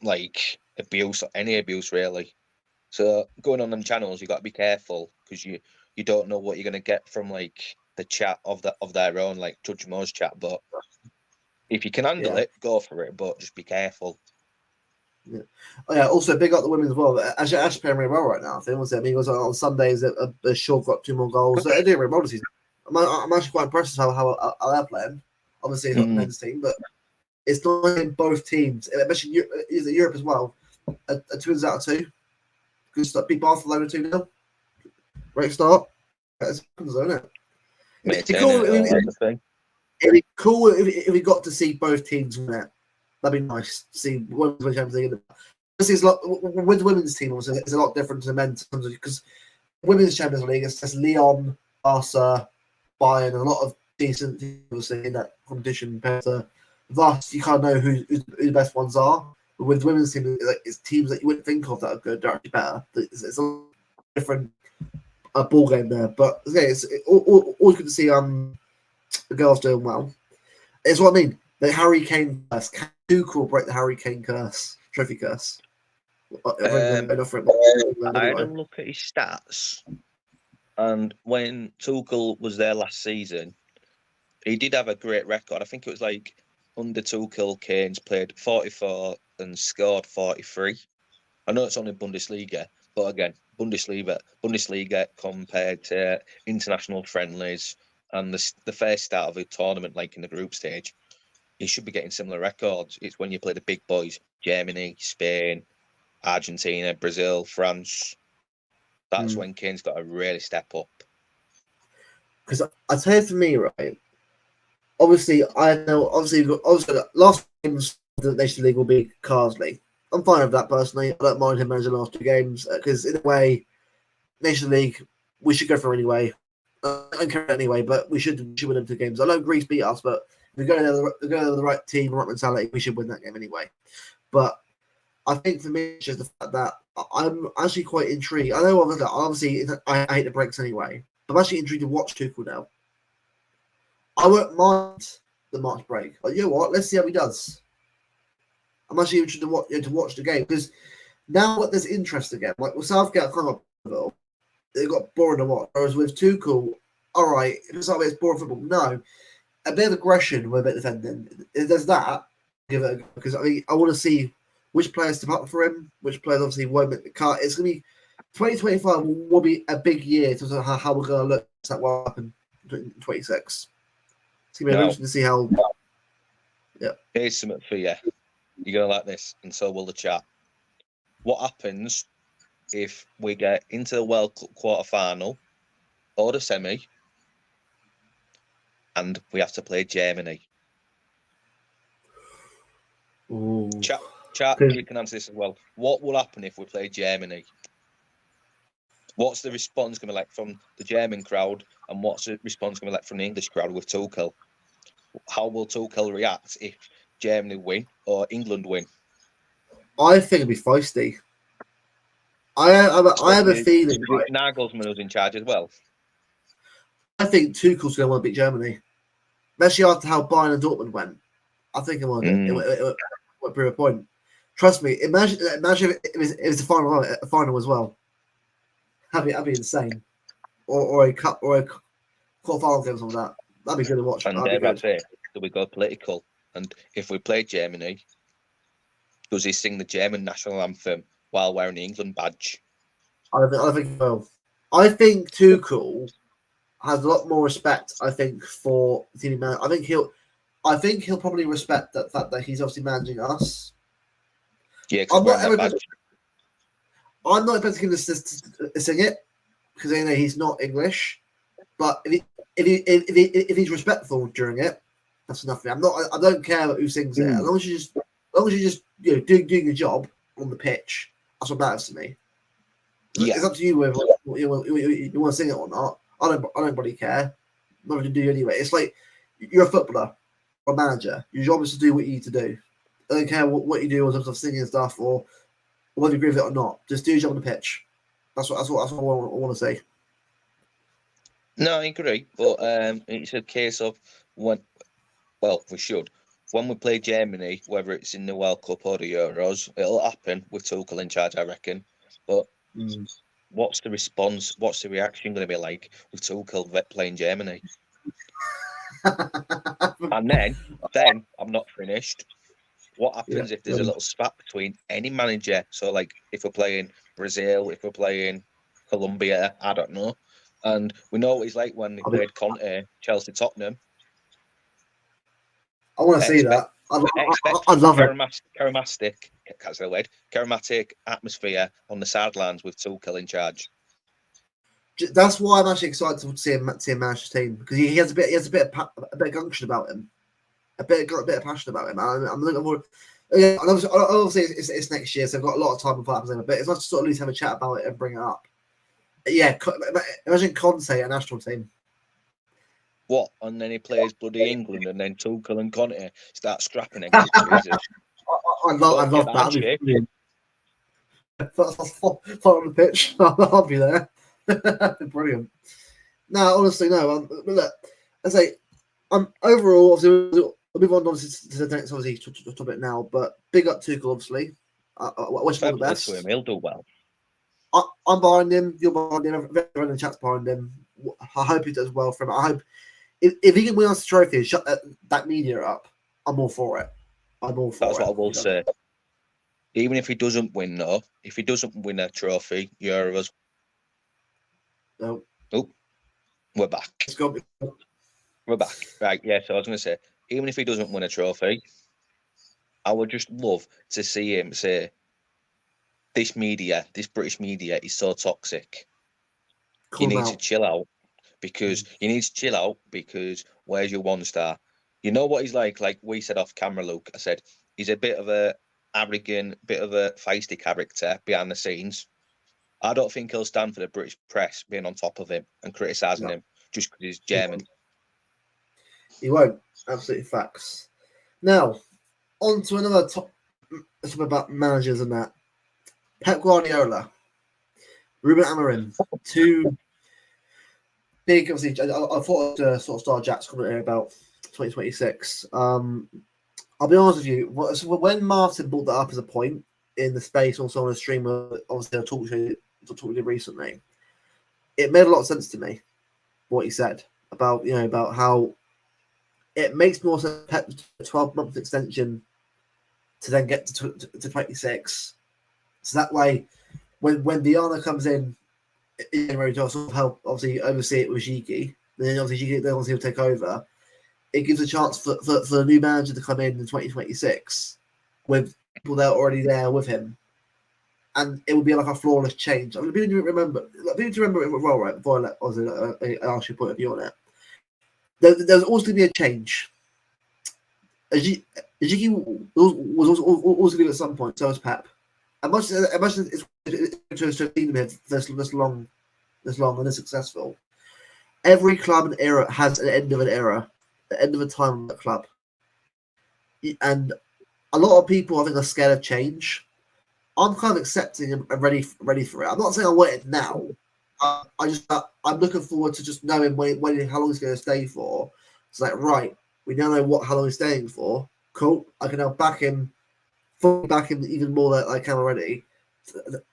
like abuse, or any abuse really. So going on them channels, you got to be careful, because you don't know what you're gonna get from, like, the chat of their own, like Judge Moore's chat. But if you can handle it, go for it. But just be careful. Yeah. Oh, yeah. Also, big up the women as well. Actually playing really well right now. I think I mean, it was on Sundays. Shaw got 2 more goals. They're doing really well this season. I'm actually quite impressed with how they're playing. Obviously, it's not the men's team, but it's not in both teams, especially Europe as well. A 2 wins out of 2. Good start. Beat Barcelona 2-0. Great start. That's isn't it? It'd be cool if we got to see both teams win it. That'd be nice to see women's Champions League. With the women's team, obviously, it's a lot different to the men's, because women's Champions League is just Lyon, Barca, Bayern, and a lot of decent teams in that competition compared to us. You can't know who the best ones are. But with the women's team, it's teams that you wouldn't think of that are good, they're actually better. It's a different ball game there. But it's always good to see the girls doing well. It's what I mean. The Harry Kane curse. Can Tuchel break the Harry Kane trophy curse? I had a look at his stats, and when Tuchel was there last season, he did have a great record. I think it was like under Tuchel, Kane's played 44 and scored 43. I know it's only Bundesliga, but again, Bundesliga compared to international friendlies and the first start of a tournament, like in the group stage, you should be getting similar records. It's when you play the big boys, Germany, Spain, Argentina, Brazil, France. That's when Kane's got to really step up. Because I tell you, for me, right, obviously, last games the Nation League will be Carsley. I'm fine with that personally. I don't mind him managing the last 2 games, because in a way, Nation League, we should go for anyway. I don't care anyway, but we should win them 2 games. I know Greece beat us, but if we go there with the right team, right mentality, we should win that game anyway. But I think for me, it's just the fact that I'm actually quite intrigued. I know obviously I hate the breaks anyway, but I'm actually intrigued to watch Tuchel now. I won't mind the March break. But you know what? Let's see how he does. I'm actually interested to watch the game because now there's interest again. Like with Southgate, kind of it got boring to watch. Whereas with Tuchel, all right, it's not it's boring football. No, a bit of aggression with a bit of defending. If there's that, give it a go because I mean I want to see which players step up for him, which players obviously won't make the cut. It's gonna be 2025 will be a big year in terms of how we're gonna look at that will happen in 26. It's gonna be interesting to see how. Yeah. Here's something for you. You're gonna like this, and so will the chat. What happens if we get into the World Cup quarter-final or the semi, and we have to play Germany? Ooh. Chat, you can answer this as well. What will happen if we play Germany? What's the response going to be like from the German crowd, and what's the response going to be like from the English crowd with Tuchel? How will Tuchel react if Germany win or England win? I think it'd be feisty. I have a feeling. Right? Nagelsmann was in charge as well. I think Tuchel's going to want to beat Germany, especially after how Bayern and Dortmund went. I think it would prove a point. Trust me. Imagine if it was a final as well. That'd be insane. Or a cup or a quarterfinal game or something like that. That'd be good to watch. And that's it. Do we go political? And if we play Germany, does he sing the German national anthem while wearing the England badge? I think he will. I think Tuchel has a lot more respect. I think for the team man. I think he'll probably respect the fact that he's obviously managing us. Yeah, I'm not expecting him to sing it because I know he's not English. But if he's respectful during it, that's enough for me. I don't care who sings it as long as you just doing your job on the pitch. That's what matters to me. Yeah. It's up to you whether you want to sing it or not. I don't really care. I'm not going to do anyway. It's like you're a footballer or a manager. Your job is to do what you need to do. I don't care what you do in terms of singing and stuff or whether you agree with it or not. Just do your job on the pitch. That's what I want to say. No, I agree, but it's a case of when we play Germany, whether it's in the World Cup or the Euros, it'll happen with Tuchel in charge, I reckon. But what's the response? What's the reaction going to be like with Tuchel playing Germany? And then I'm not finished. What happens if there's a little spat between any manager? So, like, if we're playing Brazil, if we're playing Colombia, I don't know. And we know what he's like when he played Conte, Chelsea, Tottenham. I want to see that. I'd love it. Charismatic atmosphere on the sidelines with Tuchel in charge. That's why I'm actually excited to see him manage the team because he has a bit of gumption about him, a bit of passion about him. I'm looking forward. Yeah, and obviously it's next year, so I've got a lot of time before that happens. But it's nice to sort of at least have a chat about it and bring it up. Yeah, imagine Conte at national team. What? And then he plays bloody England, and then Tuchel and Conte start scrapping again. Jesus. I love that. Follow on the pitch. I'll be there. Brilliant. No, honestly, no. Look, I say, overall, obviously, we'll move on obviously to the next topic now. But big up Tuchel, obviously. I wish him all the best. To him, he'll do well. I'm behind him. You're behind him. Everyone in the chat's behind him. I hope he does well for him. I hope if he can win us a trophy and shut that media up, I'm all for it. That's what I will say. Even if he doesn't win, though, if he doesn't win a trophy, Euros. No. Oh, we're back. Let's go. We're back. Right, yeah, so I was going to say, even if he doesn't win a trophy, I would just love to see him say, this British media is so toxic. You need to chill out because where's your one star? You know what he's like we said off camera, Luke. I said he's a bit of a arrogant, bit of a feisty character behind the scenes. I don't think he'll stand for the British press being on top of him and criticising him just because he's German. He won't. Absolutely facts. Now, on to another topic about managers and that. Pep Guardiola, Ruben Amorim, two big, obviously, I thought I'd sort of start Jack's comment here about 2026. I'll be honest with you, so when Martin brought that up as a point in the space, also on a stream, obviously I talked to you recently, it made a lot of sense to me, what he said about, about how it makes more sense Pep 12-month extension to then get to 26. So that way, when Viana comes in January to sort of help, obviously, oversee it with Shiki, then obviously Shiki will take over. It gives a chance for the new manager to come in 2026 with people that are already there with him. And it would be like a flawless change. I mean, people need to remember it well, right? Before I ask your point of view on it. There's always going to be a change. Ajiki was also going to be at some point, so was Pep. As much as it's to have been here this long and this successful, every club and era has an end of an era, the end of a time in the club. And a lot of people, I think, are scared of change. I'm kind of accepting and ready for it. I'm not saying I want it now. I'm looking forward to just knowing how long he's going to stay for. It's like, right, we now know how long he's staying for. Cool. I can now back him even more than I can already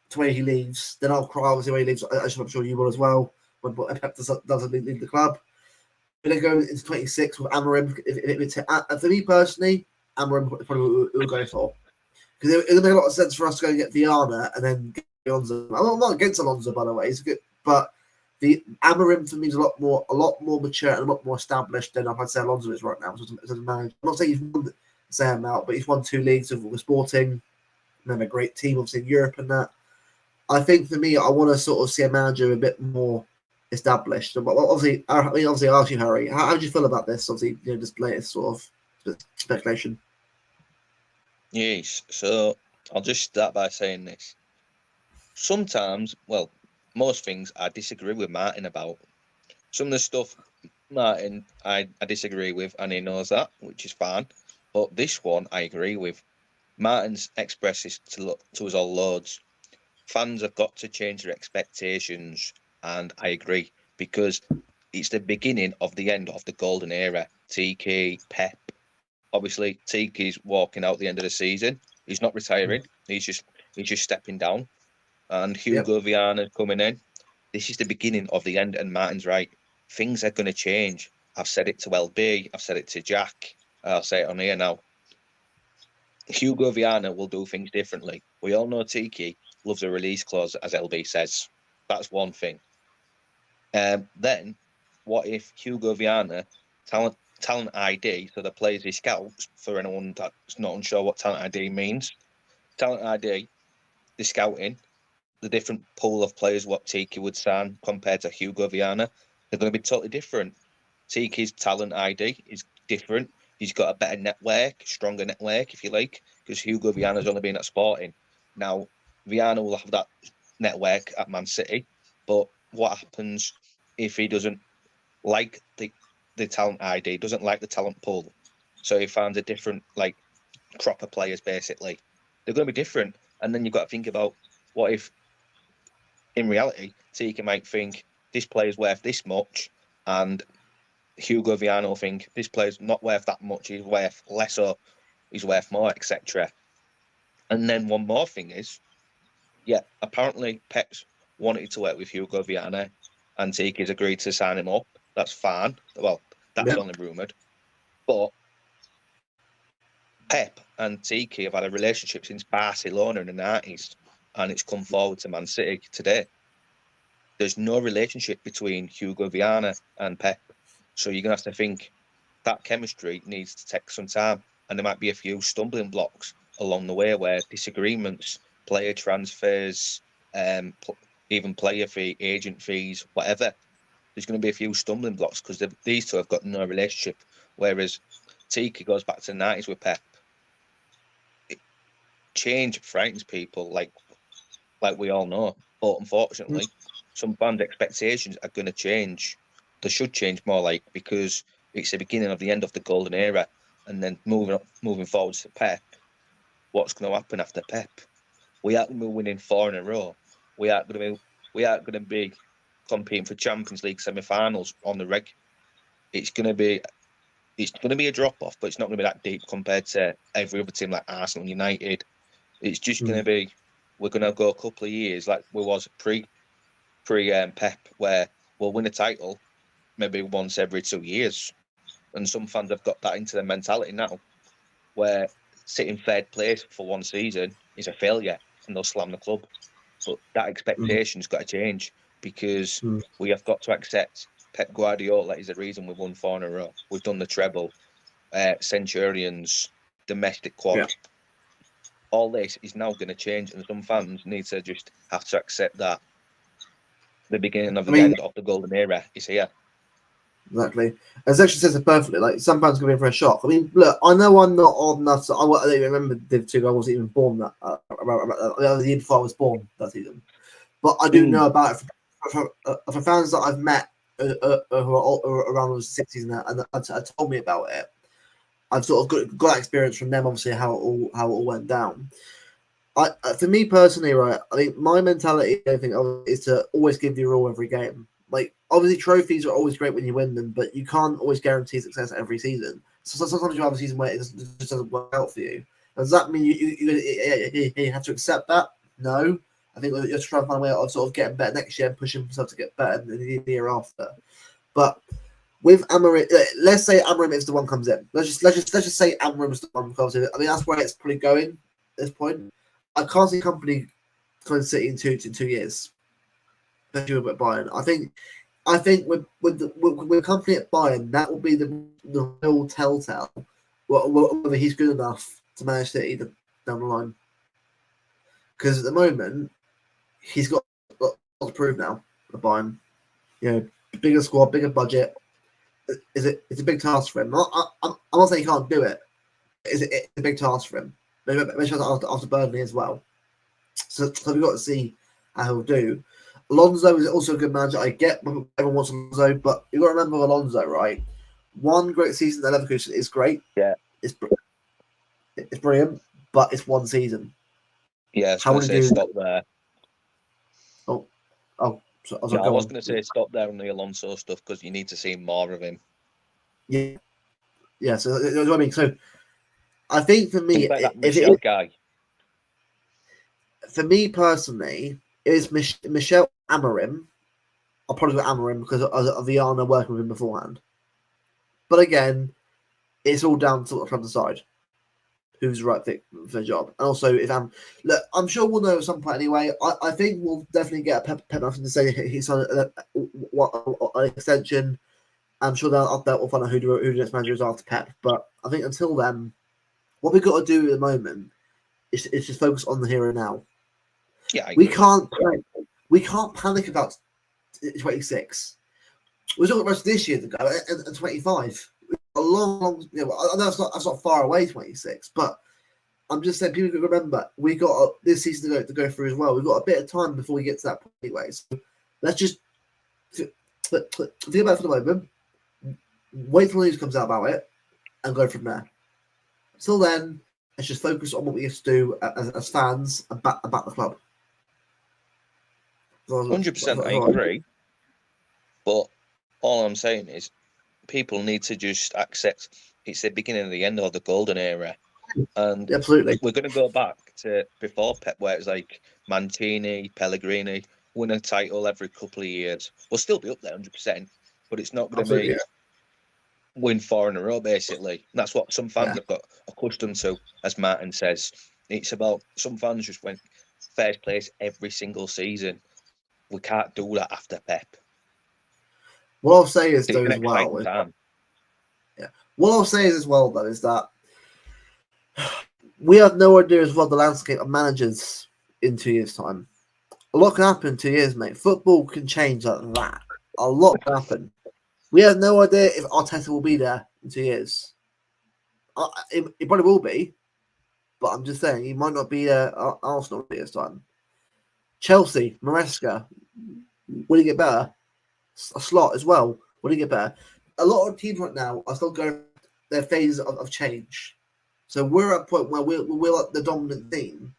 to where he leaves. Then I'll cry obviously when he leaves. I'm sure you will as well when Pep doesn't leave the club. But then go into 26 with Amorim. For me personally, Amorim probably will go for. Because it would make a lot of sense for us to go and get Viana and then get Alonso. I'm not against Alonso, by the way. It's good, but the Amorim for me is a lot more mature and a lot more established than I'd say Alonso is right now as a manager. I'm not saying he's won the same amount, but he's won 2 leagues with Sporting. And then a great team, obviously in Europe and that. I think for me, I want to sort of see a manager a bit more established. But obviously, I ask you, Harry, how do you feel about this? Obviously, this latest sort of speculation. Yes, so I'll just start by saying this. Sometimes, well, most things I disagree with Martin about. Some of the stuff Martin I disagree with, and he knows that, which is fine. But this one I agree with. Martin's expressed this to us all loads. Fans have got to change their expectations, and I agree, because it's the beginning of the end of the golden era. Tiki, Pep. Obviously, Tiki's walking out the end of the season. He's not retiring. He's just stepping down. And Hugo Viana's coming in. This is the beginning of the end, and Martin's right. Things are going to change. I've said it to LB. I've said it to Jack. I'll say it on here now. Hugo Viana will do things differently. We all know Tiki loves a release clause, as LB says. That's one thing. Then, what if Hugo Viana, talent ID, so the players he scouts, for anyone that's not unsure what talent ID means, talent ID, the scouting, the different pool of players what Tiki would sign compared to Hugo Viana, they're going to be totally different. Tiki's talent ID is different. He's got a better network, stronger network, if you like, because Hugo Viana's only been at Sporting. Now, Viana will have that network at Man City, but what happens if he doesn't like the talent ID, doesn't like the talent pool? So he finds a different, like, crop of players, basically. They're going to be different. And then you've got to think about, what if, in reality, Tiki might think, this player's worth this much, and Hugo Viana will think, this player's not worth that much, he's worth less, or he's worth more, etc. And then one more thing is, apparently Pep's wanted to work with Hugo Viana, and Tiki's agreed to sign him up. That's fine. Well, that's only rumoured. But Pep and Tiki have had a relationship since Barcelona in the 90s, and it's come forward to Man City today. There's no relationship between Hugo Viana and Pep. So you're going to have to think that chemistry needs to take some time. And there might be a few stumbling blocks along the way, where disagreements, player transfers, even player fee, agent fees, whatever. There's going to be a few stumbling blocks because these two have got no relationship. Whereas Tiki goes back to the 90s with Pep. Change frightens people, like we all know. But unfortunately, some fans' expectations are going to change. They should change more, because it's the beginning of the end of the golden era, and then moving forward to Pep. What's going to happen after Pep? We aren't going to be winning 4 in a row. We aren't going to be competing for Champions League semi-finals on the reg. It's going to be a drop off, but it's not going to be that deep compared to every other team like Arsenal and United. It's just going to be, we're going to go a couple of years like we was pre Pep, where we'll win a title maybe once every 2 years, and some fans have got that into their mentality now, where sitting third place for one season is a failure, and they'll slam the club. But that expectation's got to change, because we have got to accept Pep Guardiola is the reason we've won 4 in a row. We've done the treble, Centurions, domestic quad. Yeah. All this is now going to change, and some fans need to just have to accept that the beginning of the end of the golden era is here. Exactly. As actually says it perfectly. Like, some fans come in for a shock. I mean, look, I know I'm not old enough. I don't even remember Div 2. I wasn't even born that the year before I was born that season. But I do know about it for fans that I've met who are around the 60s and told me about it. I've sort of got that experience from them. Obviously, how it all went down. For me personally, right, I think my mentality, I think, is to always give your all every game. Like, obviously, trophies are always great when you win them, but you can't always guarantee success every season. So sometimes you have a season where it just doesn't work out for you. Does that mean you have to accept that? No. I think you're trying to find a way of sort of getting better next year and pushing yourself to get better the year after. But with Amorim, let's say Amorim is the one comes in. Let's just say Amorim is the one comes in. I mean, that's where it's probably going at this point. I can't see company going to City in 2 years. Especially with Bayern. I think with company at Bayern, that will be the real telltale whether he's good enough to manage City down the line. Because at the moment, he's got to prove now at Bayern. You know, bigger squad, bigger budget. It's a big task for him. I'm not saying he can't do it. It's a big task for him. Maybe after Burnley as well. So we've got to see how he'll do. Alonso is also a good manager. I get everyone wants Alonso, but you've got to remember Alonso, right? One great season at Leverkusen is great. Yeah. It's brilliant, but it's one season. Yeah, I was going to say stop there. I was going to say stop there on the Alonso stuff, because you need to see more of him. Yeah. So that's what I mean. So I think for me, that Michel guy. For me personally, it is Michel Amorim. I'll probably go Amorim because of Viana working with him beforehand. But again, it's all down to from the side. Who's the right fit for the job? And also, I'm sure we'll know at some point anyway. I think we'll definitely get a Pep nothing to say he's on an extension. I'm sure they'll find out who the next manager is after Pep. But I think until then, what we've got to do at the moment is just focus on the here and now. Yeah, we can't panic about 26. We're talking about this year to go and 25. A long, I know that's not far away, 26, but I'm just saying people can remember we got this season to go through as well. We've got a bit of time before we get to that point anyway. So let's just think about it for the moment. Wait till the news comes out about it and go from there. Till then, let's just focus on what we have to do as fans about the club. 100%, I agree. But all I'm saying is, people need to just accept it's the beginning of the end of the golden era. And absolutely, we're going to go back to before Pep, where it's like Mancini, Pellegrini, win a title every couple of years. We'll still be up there 100%, but it's not going to be win 4 in a row, basically. And that's what some fans have got accustomed to, as Martin says. It's about some fans just went first place every single season. We can't do that after Pep. What I'll say is, though, as well. What I'll say is as well, though, is that we have no idea as well the landscape of managers in 2 years' time. A lot can happen in 2 years, mate. Football can change like that. A lot can happen. We have no idea if Arteta will be there in 2 years. It probably will be, but I'm just saying he might not be Arsenal in 2 years' time. Chelsea, Maresca, will he get better? A Slot as well, will he get better? A lot of teams right now are still going their phase of change. So we're at a point where we're like the dominant team.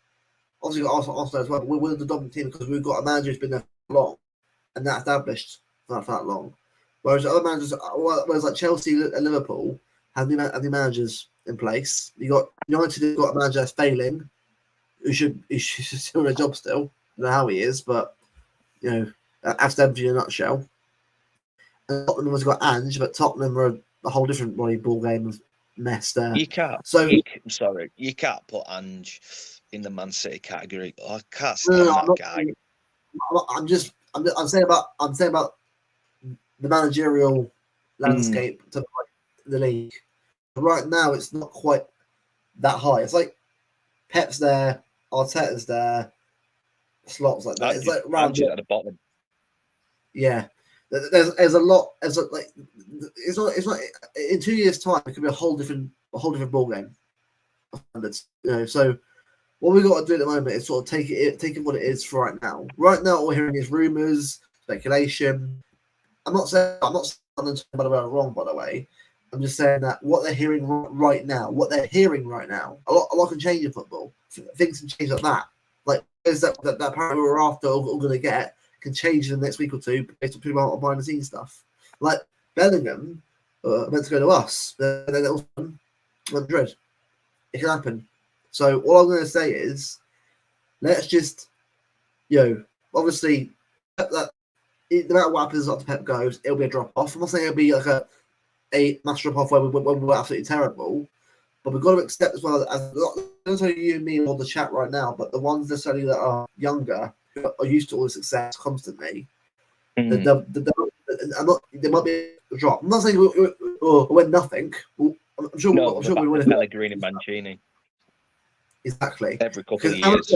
obviously got Arsenal as well, but we're the dominant team because we've got a manager who's been there for long and that's established for that long. Whereas other managers, whereas like Chelsea and Liverpool have new managers in place. You got United have got a manager that's failing, who should still in a job still. I don't know how he is, but that's them in a nutshell. And Tottenham has got Ange, but Tottenham are a whole different ball game of mess there. You can't. So You can't put Ange in the Man City category. I can't stand that guy. I'm saying about the managerial landscape to the league. Right now, it's not quite that high. It's like Pep's there, Arteta's there, slots like that. It's like round at the bottom. Yeah, there's a lot. It's not. In 2 years' time, it could be a whole different ball game. So what we got to do at the moment is sort of take it what it is for right now. Right now, all we're hearing is rumors, speculation. I'm not saying them wrong, by the way. I'm just saying that what they're hearing right now, a lot can change in football. Things can change like that. Like that apparently we're after or going to get can change in the next week or two based on people on behind the scenes stuff. Like Bellingham meant to go to us, then it also went to Madrid. It can happen. So all I'm going to say is, let's just, obviously, that no matter what happens after Pep goes, it'll be a drop off. I'm not saying it'll be like a massive drop off when we're absolutely terrible, but we've got to accept as well as not only you and me on the chat right now, but the ones necessarily that are younger who are used to all the success constantly. There might be a drop. I'm not saying we'll win nothing. I'm sure we'll win. Pellegrini, Mancini. Exactly. Every couple of years.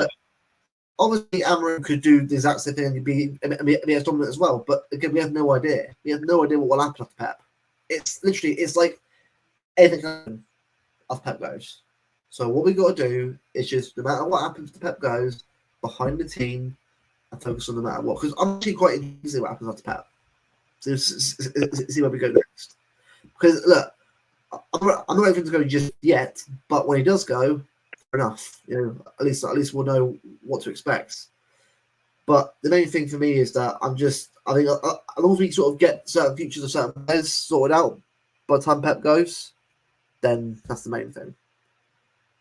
Obviously, Amorim could do the exact same thing and be as dominant as well. But again, we have no idea. We have no idea what will happen after Pep. It's like anything can happen after Pep goes. So what we got to do is just, no matter what happens after Pep goes, behind the team and focus on no matter what. Because I'm actually quite interested in what happens after Pep. So see where we go next. Because look, I'm not ready to go just yet, but when he does go, fair enough. At least we'll know what to expect. But the main thing for me is that I think as long as we sort of get certain futures of certain players sorted out by the time Pep goes, then that's the main thing.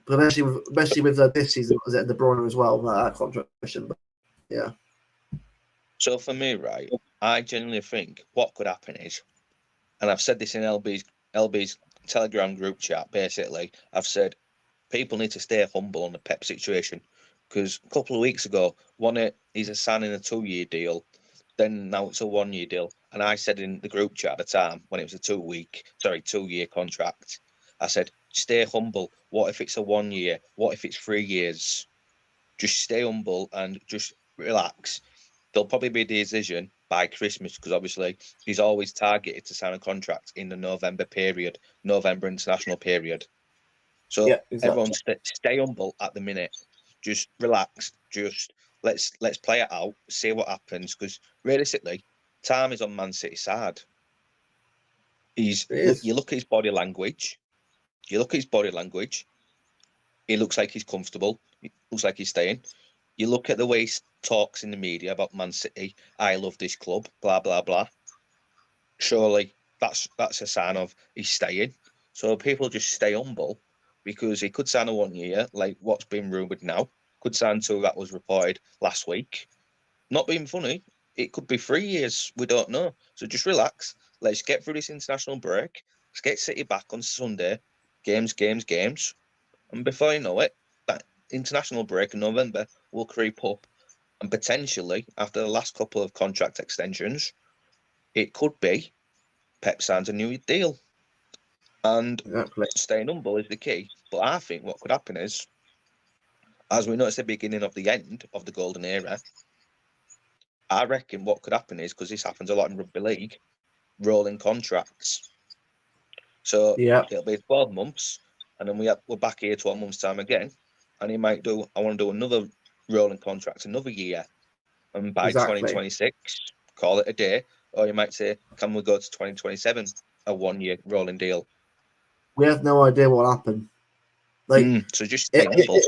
But especially with this season, was it De Bruyne as well, that contract question. But yeah. So for me, right, I genuinely think what could happen is, and I've said this in LB's Telegram group chat, basically, I've said people need to stay humble on the Pep situation, because a couple of weeks ago, he's signing a 2-year deal, then now it's a 1-year deal, and I said in the group chat at the time, when it was a 2-year contract, I said, stay humble. What if it's a 1 year? What if it's 3 years? Just stay humble and just relax. There'll probably be a decision by Christmas, because obviously he's always targeted to sign a contract in the November international period. So yeah, exactly. Everyone stay humble at the minute. Just relax. Just let's play it out. See what happens. Because realistically, time is on Man City's side. You look at his body language. He looks like he's comfortable. He looks like he's staying. You look at the way he talks in the media about Man City. I love this club. Blah blah blah. Surely that's a sign of he's staying. So people just stay humble, because he could sign a 1 year, like what's been rumoured now. Could sign 2 that was reported last week. Not being funny, it could be 3 years. We don't know. So just relax. Let's get through this international break. Let's get City back on Sunday. Games. And before you know it, that international break in November will creep up. And potentially, after the last couple of contract extensions, it could be Pep signs a new deal. And staying humble is the key. But I think what could happen is, as we know, it's the beginning of the end of the golden era. I reckon what could happen is, because this happens a lot in rugby league, rolling contracts. So it'll be 12 months, and then we're back here 12 months' time again, and he might I want to do another rolling contract, another year, and by 2026, call it a day. Or you might say, can we go to 2027, a 1 year rolling deal? We have no idea what will happen. So just stay humble.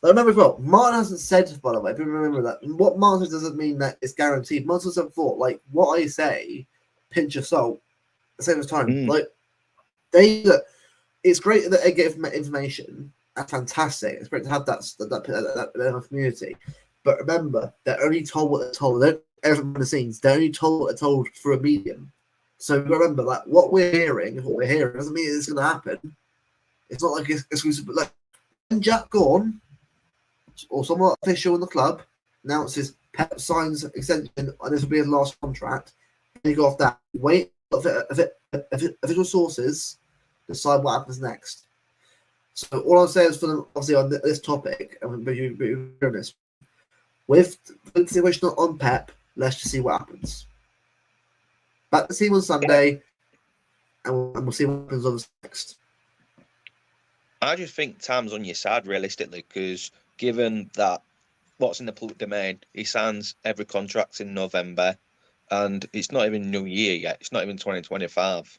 I remember as well, Martin hasn't said, by the way, people remember that. What Martin says doesn't mean that it's guaranteed. Martin hasn't thought, like, what I say, pinch of salt, at the same time. Like, it's great that they get information. That's fantastic. It's great to have that community. But remember, they're only told what they're told. They don't everything behind the scenes. They're only told what they're told through a medium. So remember, like, what we're hearing doesn't mean it's going to happen. It's not like it's exclusive. But like, when Jack Gorn or someone official in the club announces Pep signs extension and this will be his last contract, and you go off that. Wait, official sources decide what happens next. So all I'll say is for them, obviously on this topic, and this with the situation on Pep, let's just see what happens. Back to see him on Sunday, and we'll see what happens on next. I just think time's on your side, realistically, because given that what's in the public domain, he signs every contract in November, and it's not even New Year yet. It's not even 2025.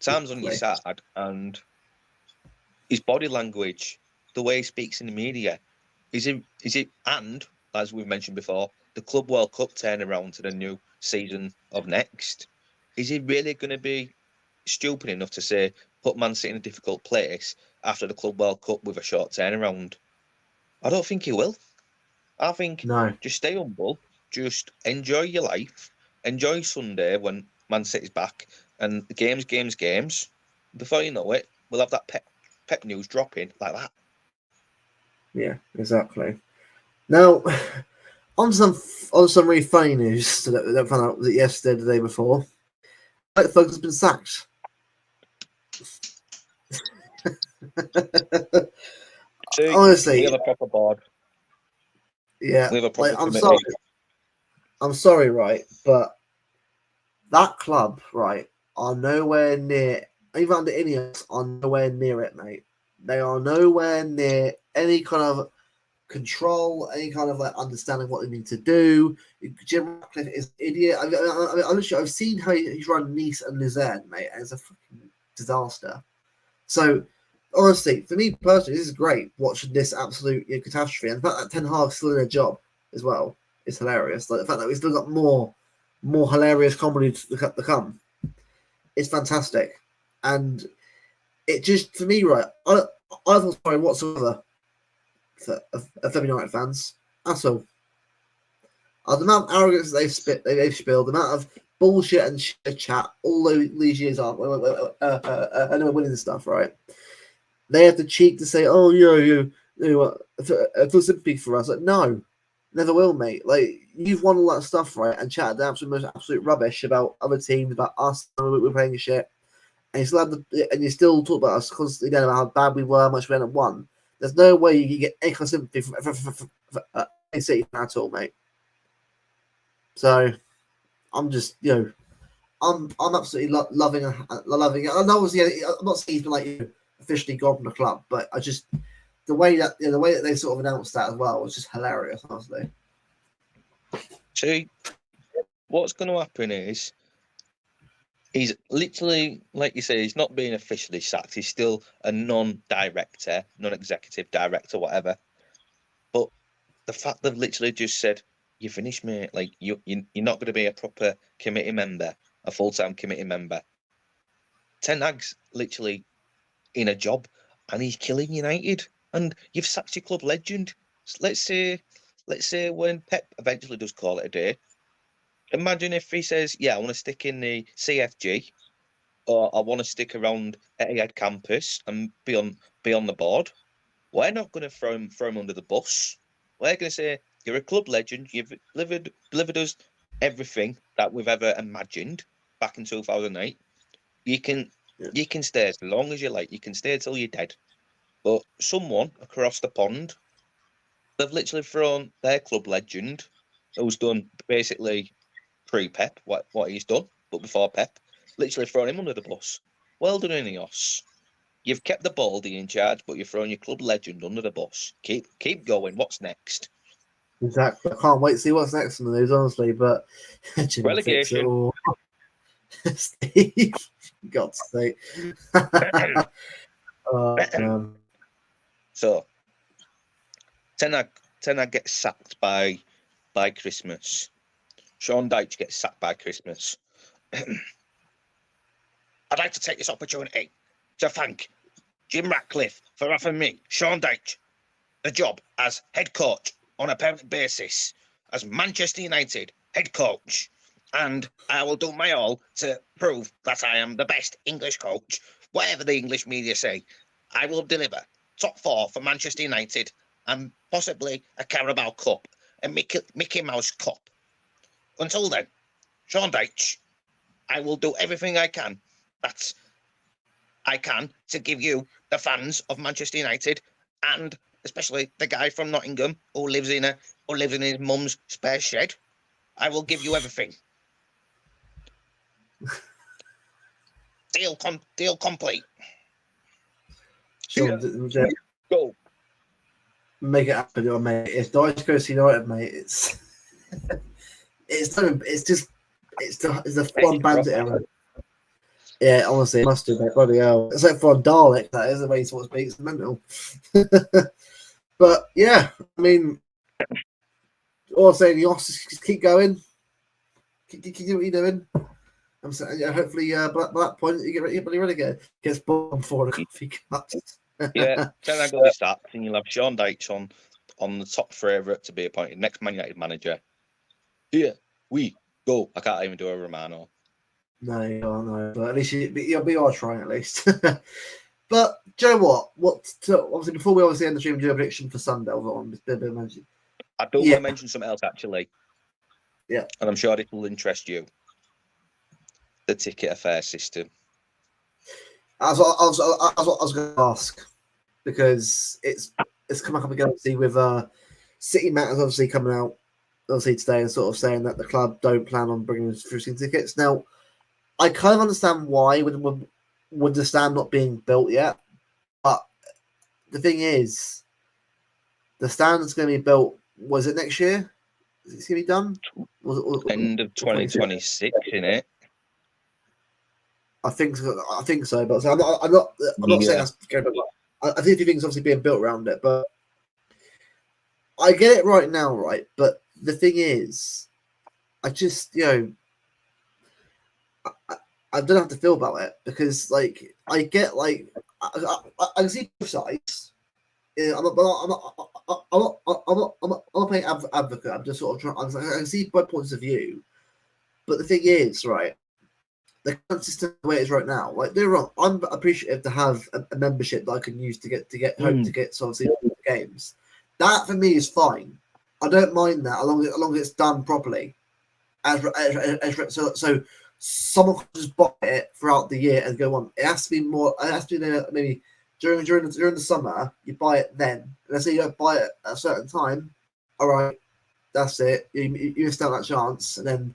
Time's on your side, and his body language, the way he speaks in the media, is it, and as we've mentioned before, the Club World Cup turnaround to the new season of next. Is he really going to be stupid enough to say put Man City in a difficult place after the Club World Cup with a short turnaround? I don't think he will. I think just stay humble, just enjoy your life, enjoy Sunday when Man City's back, and games. Before you know it, we'll have that pep news dropping like that. Yeah, exactly. Now, on some really funny news that I found out yesterday, the day before, like folks has been sacked. Honestly, we have a proper board. Yeah, we have a proper like, I'm sorry, right, but that club, right, are nowhere near. Even under Ineos, are nowhere near it, mate. They are nowhere near any kind of control, any kind of like understanding what they need to do. Jim Ratcliffe is an idiot. I've seen how he's run Nice and Luzerne, mate, and it's a fucking disaster. So, honestly, for me personally, this is great watching this absolute catastrophe. And the fact that Ten Hag's still in a job as well is hilarious. Like the fact that we've still got more hilarious comedy to come. It's fantastic. And it just, for me, right, I don't sorry whatsoever for United fans. That's all. The amount of arrogance they've spilled, the amount of bullshit and shit chat all these years are, and we're winning this stuff, right? They have the cheek to say, "Oh, feel sympathy for us." Like, no, never will, mate. Like, you've won all that stuff, right, and chatted the absolute rubbish about other teams, about us, we're playing shit, and you still talk about us constantly about how bad we were, how much we hadn't won. There's no way you can get any kind of sympathy from City at all, mate. So, I'm just, I'm absolutely loving it. And obviously, I'm not saying he's been like officially gone from the club, but I just the way that they sort of announced that as well was just hilarious, honestly. See, what's going to happen is he's literally, like you say, he's not being officially sacked. He's still a non-director, non-executive director, whatever. But the fact they've literally just said, "You finished, mate. Like you're not going to be a proper committee member, a full-time committee member." Ten Hag's literally in a job, and he's killing United. And you've sacked your club legend. Let's say when Pep eventually does call it a day, imagine if he says, "Yeah, I want to stick in the CFG, or I want to stick around Etihad campus and be on the board." We're not going to throw him under the bus. We're going to say, "You're a club legend. You've delivered us everything that we've ever imagined back in 2008. You can stay as long as you like. You can stay till you're dead." But someone across the pond, they've literally thrown their club legend, who's done basically pre-Pep what he's done, but before Pep, literally thrown him under the bus. Well done, Ineos. You've kept the Baldy in charge, but you've thrown your club legend under the bus. Keep going. What's next? Exactly. I can't wait to see what's next in the news, honestly. But Relegation. Steve, God's sake. So, Ten Hag gets sacked by Christmas. Sean Dyche gets sacked by Christmas. I'd like to take this opportunity to thank Jim Ratcliffe for offering me, Sean Dyche, the job as head coach on a permanent basis as Manchester United head coach. And I will do my all to prove that I am the best English coach. Whatever the English media say, I will deliver top 4 for Manchester United and possibly a Carabao Cup, a Mickey Mouse Cup. Until then, Sean Dyche, I will do everything I can to give you, the fans of Manchester United, and especially the guy from Nottingham who lives in his mum's spare shed. I will give you everything. Deal complete. Sean, Go. Make it happen, mate. If Dyche goes to United, mate, it's the fun bandit era. Yeah, honestly, it must do, mate. Bloody hell. It's like for a Dalek, that is the way he sort of speaks. It's mental. But yeah, I mean, all I'm saying, you just keep going. Keep doing what you're doing. I'm saying, yeah, hopefully, by that point, you get ready again. Gets bombed for the coffee cups. Yeah, Ten Hag will be sacked, and you'll have Sean Dyche on the top favourite to be appointed next Man United manager. Here we go. I can't even do a Romano. No, but at least you'll be trying at least. But do you know what? Obviously, before we obviously end the stream, do a prediction for Sunday. I do want to mention something else actually. Yeah, and I'm sure it will interest you. The ticket affair system. I was going to ask, because it's come up again obviously with City Matters obviously coming out obviously today and sort of saying that the club don't plan on bringing through tickets. Now, I kind of understand why with the stand not being built yet, but the thing is, the stand is going to be built. Was it next year? Is it going to be done? End of 2026, isn't it? I think so, but I'm not saying that's going to be. I think a few things obviously being built around it, but I get it right now, right? But the thing is, I just I don't know how to feel about it, because like I get like I see both sides. I'm not playing advocate. I'm just sort of trying. I can see both points of view, but the thing is, right? The current system the way it is right now, like they're wrong. I'm appreciative to have a membership that I can use to get home tickets, obviously games. That for me is fine. I don't mind that, as long as it's done properly. So someone can just buy it throughout the year and go on. It has to be more. It has to be there maybe during the summer. You buy it then. Let's say you don't buy it at a certain time. All right, that's it. You missed out that chance, and then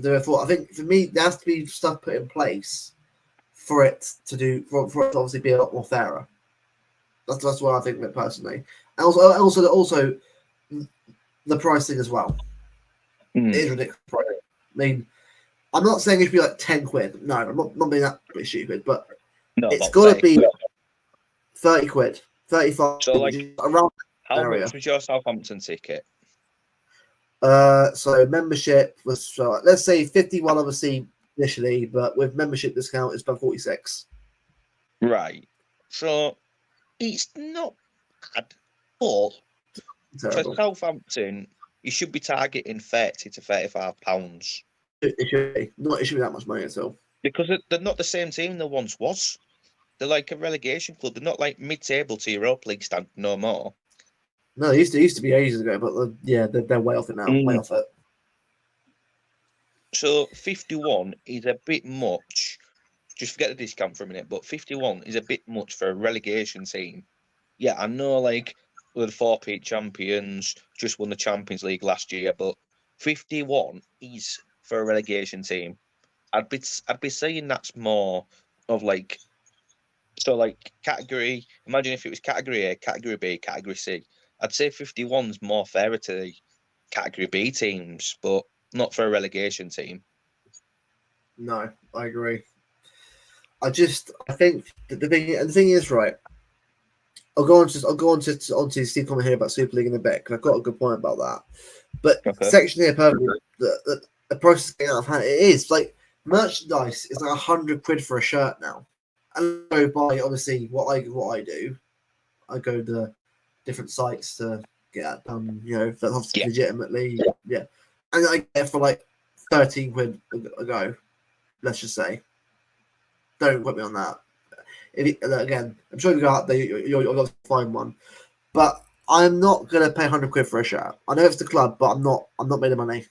do it for. I think for me, there has to be stuff put in place for it to obviously be a lot more fairer. That's what I think of it personally, and also the pricing as well. It is ridiculous. I mean, I'm not saying it should be like 10 quid. No, I'm not being that pretty stupid, but it's got to be 30 quid, 35. So, like, around how much was your Southampton ticket? So membership was let's say 51 obviously initially, but with membership discount it's about 46. Right. So it's not bad, but for Southampton, you should be targeting £30 to £35. It should be that much money at all. Because they're not the same team they once was. They're like a relegation club. They're not like mid-table to Europa League stand no more. No, it used to be ages ago, but they're way off it now. Way off it. So 51 is a bit much. Just forget the discount for a minute, but 51 is a bit much for a relegation team. Yeah, I know, like, we're the 4-peat champions, just won the Champions League last year, but 51 is for a relegation team. I'd be saying that's more of like, so like category. Imagine if it was category A, category B, category C. I'd say 51's more fairer to the category B teams, but not for a relegation team. No, I agree. I think the thing is, right, I'll go on to Steve comment here about Super League in a bit because I've got a good point about that. But section here, perfectly, the process getting out of hand. It is like merchandise is like £100 for a shirt now. And I go by obviously what I do. I go to different sites to get that done. You know, that's legitimately, yeah. And I get it for like £13 a go. Let's just say. Don't put me on that. Again, I'm sure if you go out there, you'll going to find one. But I'm not going to pay £100 for a shirt. I know it's the club, but I'm not made of money.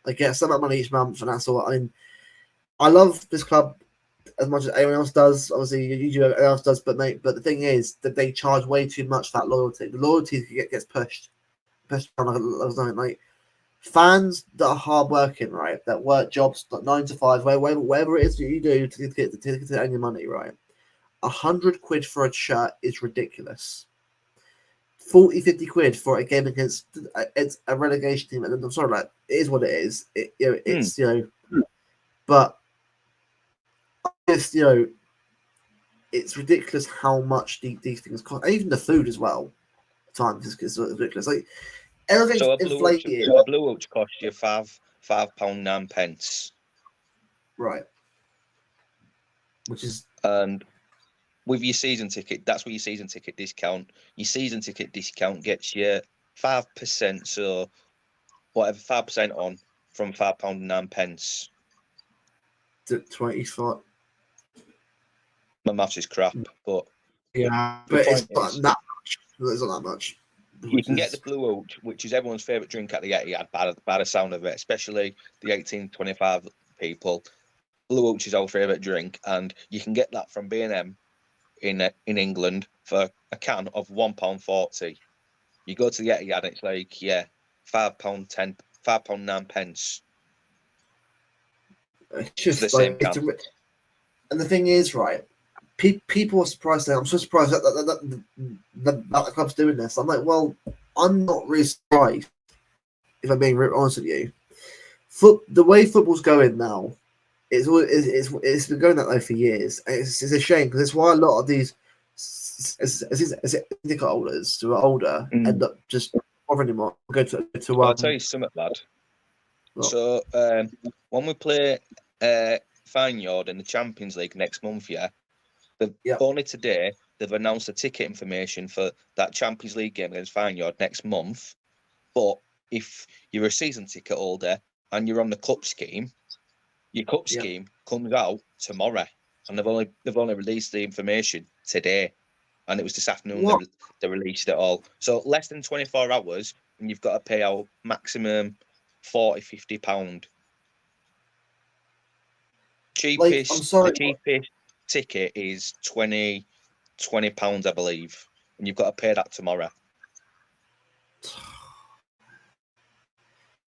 I get some amount of money each month, and that's all. I mean, I love this club as much as anyone else does. Obviously, everyone else does, but the thing is that they charge way too much for that loyalty. The loyalty gets pushed down like fans that are hardworking, right? That work jobs like 9 to 5, wherever it is that you do to get earn your money, right? £100 for a shirt is ridiculous. 40-50 quid for a game against it's a relegation team, and I'm sorry, like it is what it is. It's but it's it's ridiculous how much these things cost, and even the food as well. At times is ridiculous. Like everything's inflated. A blue ouch cost you £5.9, right? Which is and with your season ticket, that's where your season ticket discount. Your season ticket discount gets you 5%, so whatever 5% on from £5.9. to 25. My maths is crap, but yeah, but it's not that much. It's not that much. You can get the blue ouch, which is everyone's favourite drink at the Etihad, by the sound of it, especially the 18-25 people. Blue ouch is our favourite drink, and you can get that from B&M in England for a can of £1.40. You go to the Etihad, and it's like £5.9. It's just the same can. And the thing is, right? People are surprised. I'm so surprised that the club's doing this. I'm like, well, I'm not really surprised if I'm being honest with you. The way football's going now, it's been going that way for years. It's a shame because it's why a lot of these ticket holders who are older end up just bothering anymore. I'll tell you something, lad. What? So when we play Feyenoord in the Champions League next month, only today they've announced the ticket information for that Champions League game against Feyenoord next month. But if you're a season ticket holder and you're on the cup scheme, your cup scheme comes out tomorrow, and they've only released the information today, and it was this afternoon they released it all. So less than 24 hours, and you've got to pay out maximum £40-50. The cheapest ticket is £20, I believe, and you've got to pay that tomorrow.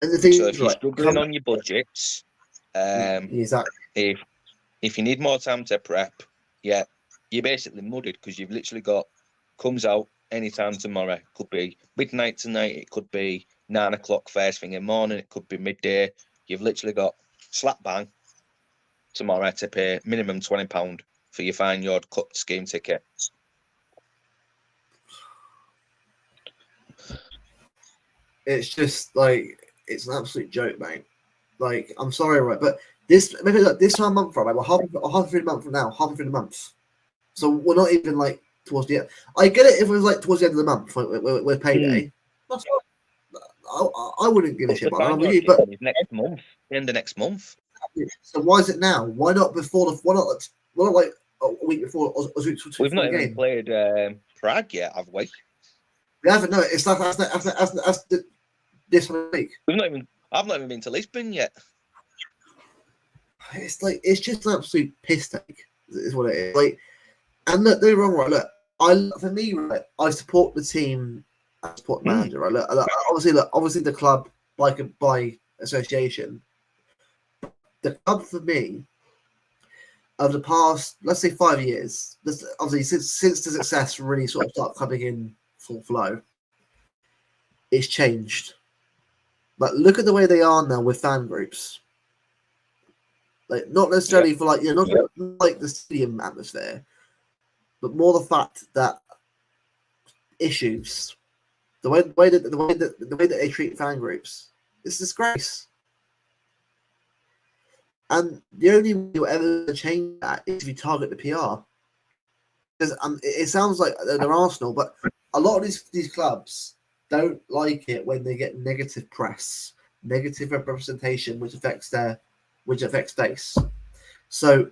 And the thing so if you're struggling on your budgets, exactly. If you need more time to prep, you're basically mudded because you've literally comes out anytime tomorrow. It could be midnight tonight, it could be 9 o'clock first thing in the morning, it could be midday. You've literally got slap bang tomorrow to pay minimum £20 for your Feyenoord cut scheme ticket. It's just like it's an absolute joke, mate. Like I'm sorry, right, but this time month, right? We're half through the month from now, half through the month. So we're not even like towards the end. I get it if it was like towards the end of the month, we're payday. That's I wouldn't give a shit about that. But next month, the end of next month. So why is it now? Why not before why not like a week before? We've not even played Prague yet, have we? We haven't. No, it's that's this week. I've not even been to Lisbon yet. It's just an absolute piss take. Is what it is. Like, and look, don't get me wrong, right? Look, for me, right, I support the team. I support the manager, right? Look, obviously, the club by association. The club for me, of the past, let's say 5 years, obviously since the success really sort of started coming in full flow, it's changed. But look at the way they are now with fan groups. Like not necessarily for not like the stadium atmosphere, but more the fact that issues. The way that they treat fan groups, it's a disgrace. And the only way you'll ever change that is if you target the PR. Because it sounds like they're Arsenal, but a lot of these clubs don't like it when they get negative press, negative representation, which affects face. So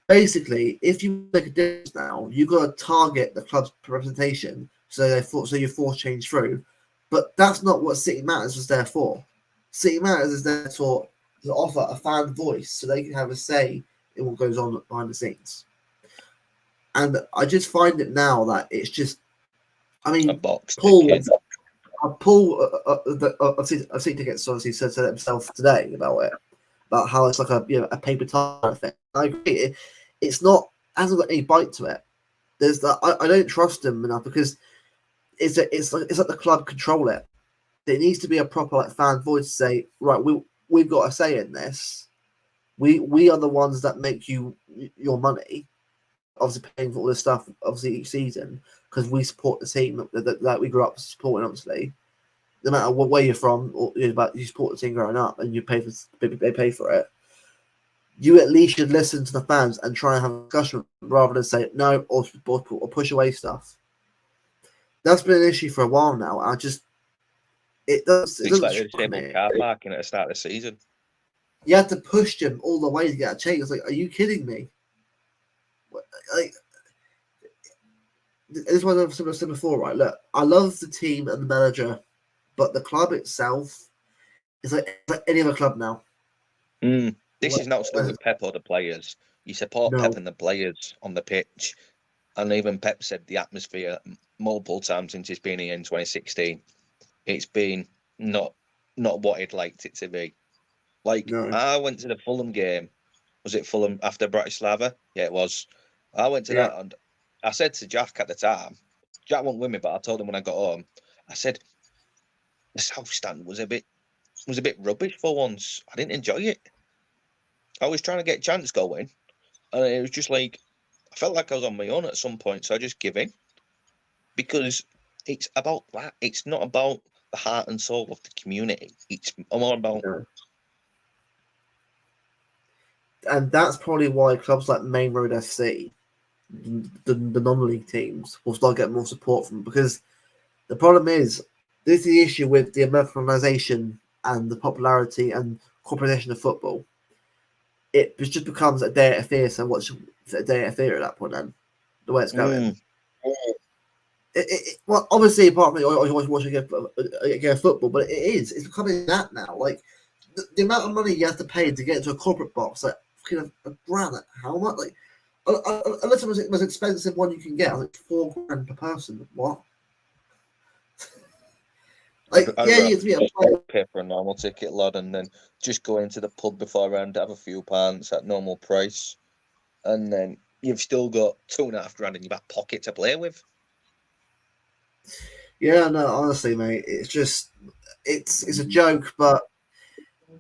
basically, if you make a difference now, you've got to target the club's representation, so you force change through. But that's not what City Matters was there for. City Matters is there to offer a fan voice, so they can have a say in what goes on behind the scenes. And I just find it now that it's just, I mean, Paul, I've seen tickets obviously said himself today about how it's like a paper towel thing. I agree. It's not, hasn't got any bite to it. There's that I don't trust him enough because it's like the club control it. There needs to be a proper fan voice to say, right, we've got a say in this. We are the ones that make you your money. Obviously paying for all this stuff, obviously each season, because we support the team that we grew up supporting. Obviously, no matter where you're from, or you support the team growing up, and you pay for it. You at least should listen to the fans and try and have a discussion rather than say no or push away stuff. That's been an issue for a while now. It doesn't like a disabled car parking at the start of the season. You had to push them all the way to get a change. It's like, are you kidding me? Like, this is what I've said before, right? Look, I love the team and the manager, but the club itself is like any other club now. This is not still with Pep or the players. You support Pep and the players on the pitch. And even Pep said the atmosphere multiple times since he's been here in 2016. It's been not what he'd liked it to be. I went to the Fulham game. Was it Fulham after Bratislava? Yeah, it was. I went to that and I said to Jack at the time, Jack wasn't with me, but I told him when I got home, I said, the South Stand was a bit rubbish for once. I didn't enjoy it. I was trying to get chants going, and it was just like, I felt like I was on my own at some point, so I just give in. Because it's about that. It's not about the heart and soul of the community. It's more about... And that's probably why clubs like Main Road FC, the non-league teams, will start getting more support from, because the problem is, this is the issue with the Americanization and the popularity and corporatization of football. It just becomes a day at a theatre, so what's a day at a theatre at that point then? The way it's going. Well, obviously, apart from you always watching a football, but it's becoming that now. Like, the amount of money you have to pay to get into a corporate box, like, a grand, how much? Like, unless it was the most expensive one you can get, like $4,000 per person. What? Like, you pay for a normal ticket, lad, and then just go into the pub beforehand, have a few pints at normal price, and then you've still got $2,500 in your back pocket to play with. Yeah, no, honestly, mate, it's just it's a joke, but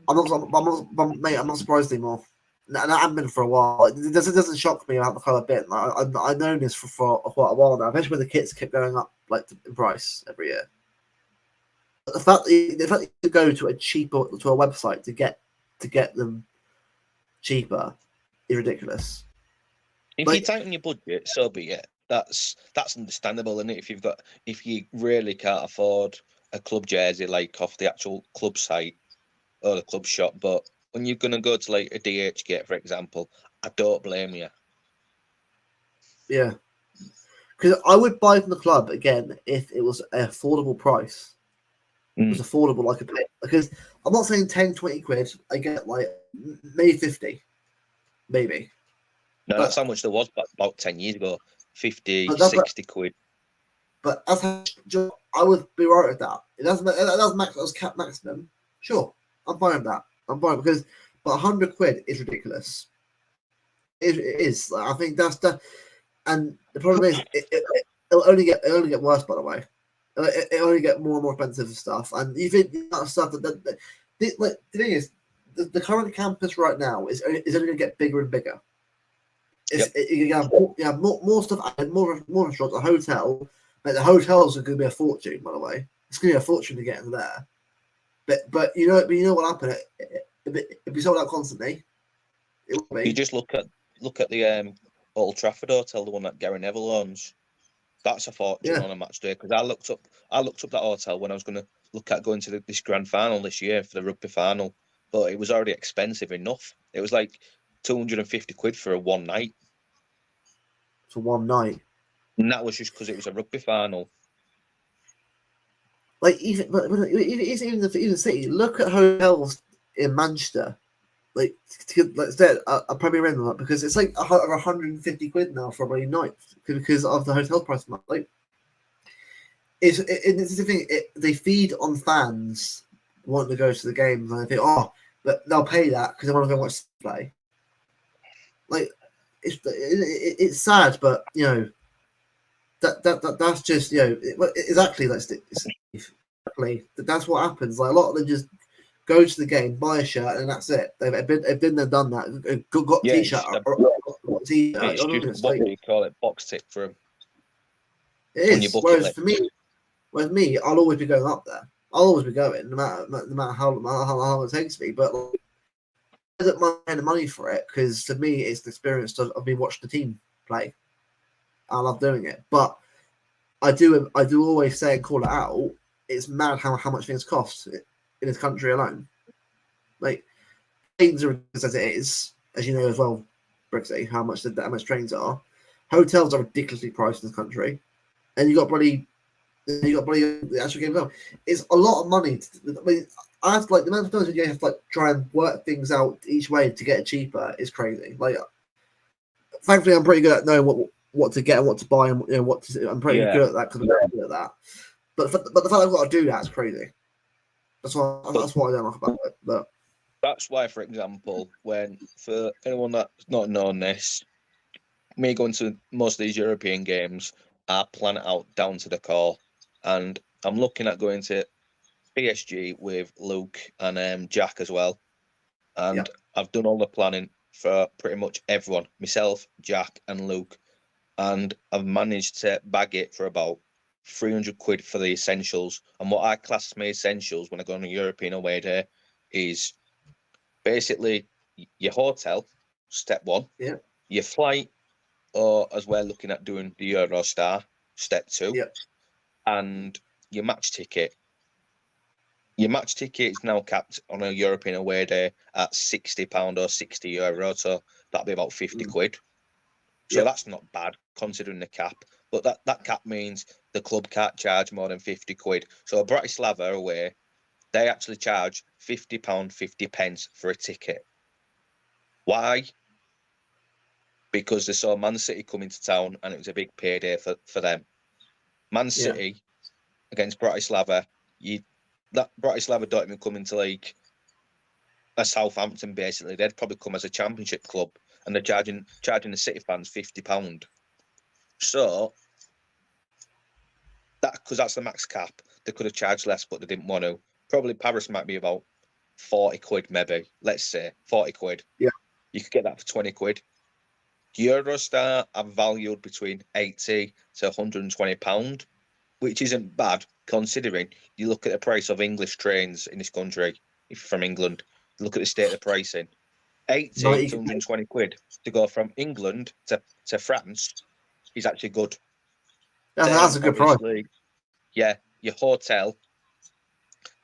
I'm not surprised anymore. And I haven't been for a while. It doesn't shock me about the colour bit. I've known this for quite a while now, especially when the kits keep going up in price every year. But the fact that you go to a website to get them cheaper is ridiculous. If you tighten your budget, so be it. That's understandable, isn't it? If you really can't afford a club jersey like off the actual club site or the club shop, but when you're gonna go to like a DH gate, for example, I don't blame you. Yeah, because I would buy from the club again if it was an affordable price. It was affordable, like a bit, because I'm not saying 10, 20 quid. I get like maybe 50, maybe. No, that's how much there was about 10 years ago. 50, 60 quid. But I would be right with that. That's cap maximum. Sure, I'm fine with that. I'm fine but 100 quid is ridiculous. It is. I think that's the, and the problem is it'll only get worse. By the way, it'll only get more and more expensive stuff. And you think that stuff the thing is, the current campus right now is only going to get bigger and bigger. You have more stuff, more restaurants, a hotel, Like the hotels are going to be a fortune, by the way. It's going to be a fortune to get in there. But you know what happened? It'd be sold out constantly. It will be. You just look at the Old Trafford Hotel, the one that Gary Neville owns. That's a fortune on a match day, because I looked up that hotel when I was going to look at going to this grand final this year for the rugby final, but it was already expensive enough. It was like 250 quid for a one night. For one night. And that was just because it was a rugby final. Like even the city. Look at hotels in Manchester. Like a Premier Inn, because it's like 150 quid now for a night because of the hotel price. Like it's the thing. They feed on fans wanting to go to the games, and they think, but they'll pay that because they want to go watch play. Like it's sad, but you know that's just exactly that's what happens. Like a lot of them just go to the game, buy a shirt, and that's it. They've been there, done that. Got t-shirt. It's just what do you call it? Box tick for them. It is. Whereas for me, I'll always be going up there. I'll always be going, no matter how long it takes me. But like, I don't mind paying the money for it because to me, it's the experience of me watching the team play. I love doing it, but I do always say and call it out. It's mad how much things cost in this country alone. Like trains are as it is, as you know as well, Brigzy, how much trains are. Hotels are ridiculously priced in this country, and you got bloody the actual game as well. It's a lot of money. I have to, like the amount of times you have to try and work things out each way to get it cheaper is crazy. Like, thankfully, I'm pretty good at knowing what to get and what to buy and what to. I'm pretty good at that because I'm very good at that. But the fact I've got to do that is crazy. That's what I don't like about it. But that's why, for example, for anyone that's not known this, me going to most of these European games, I plan it out down to the core, and I'm looking at going to PSG with Luke and Jack as well, and I've done all the planning for pretty much everyone, myself, Jack, and Luke, and I've managed to bag it for about 300 quid for the essentials. And what I class as my essentials when I go on a European away day is basically your hotel, step one, your flight, or as we're looking at doing the Eurostar, step two, and your match ticket. Your match ticket is now capped on a European away day at £60 or €60, so that'll be about 50 quid. So that's not bad considering the cap. But that cap means the club can't charge more than 50 quid. So Bratislava away, they actually charge £50, 50 pence for a ticket. Why? Because they saw Man City coming to town and it was a big payday for them. Man City against Bratislava, that Bratislava don't even come into like a Southampton basically. They'd probably come as a championship club, and they're charging the City fans £50. So because that's the max cap, they could have charged less, but they didn't want to. Probably Paris might be about 40 quid, maybe. Let's say 40 quid. Yeah, you could get that for 20 quid. Eurostar are valued between 80 to 120 pound, which isn't bad considering you look at the price of English trains in this country. If you're from England, look at the state of the pricing. 80 to 120 quid to go from England to France is actually good. That's a good price. Yeah, your hotel,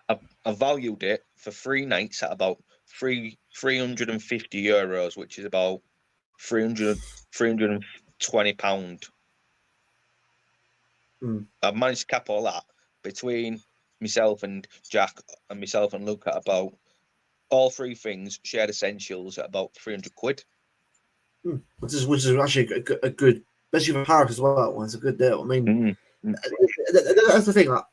I valued it for 3 nights at about €350, which is about £320. I've managed to cap all that between myself and Jack and myself and Luke at about all three things, shared essentials at about 300 quid. Which is actually a good, especially for Paris as well. It's a good deal. I mean, that's the thing. Like,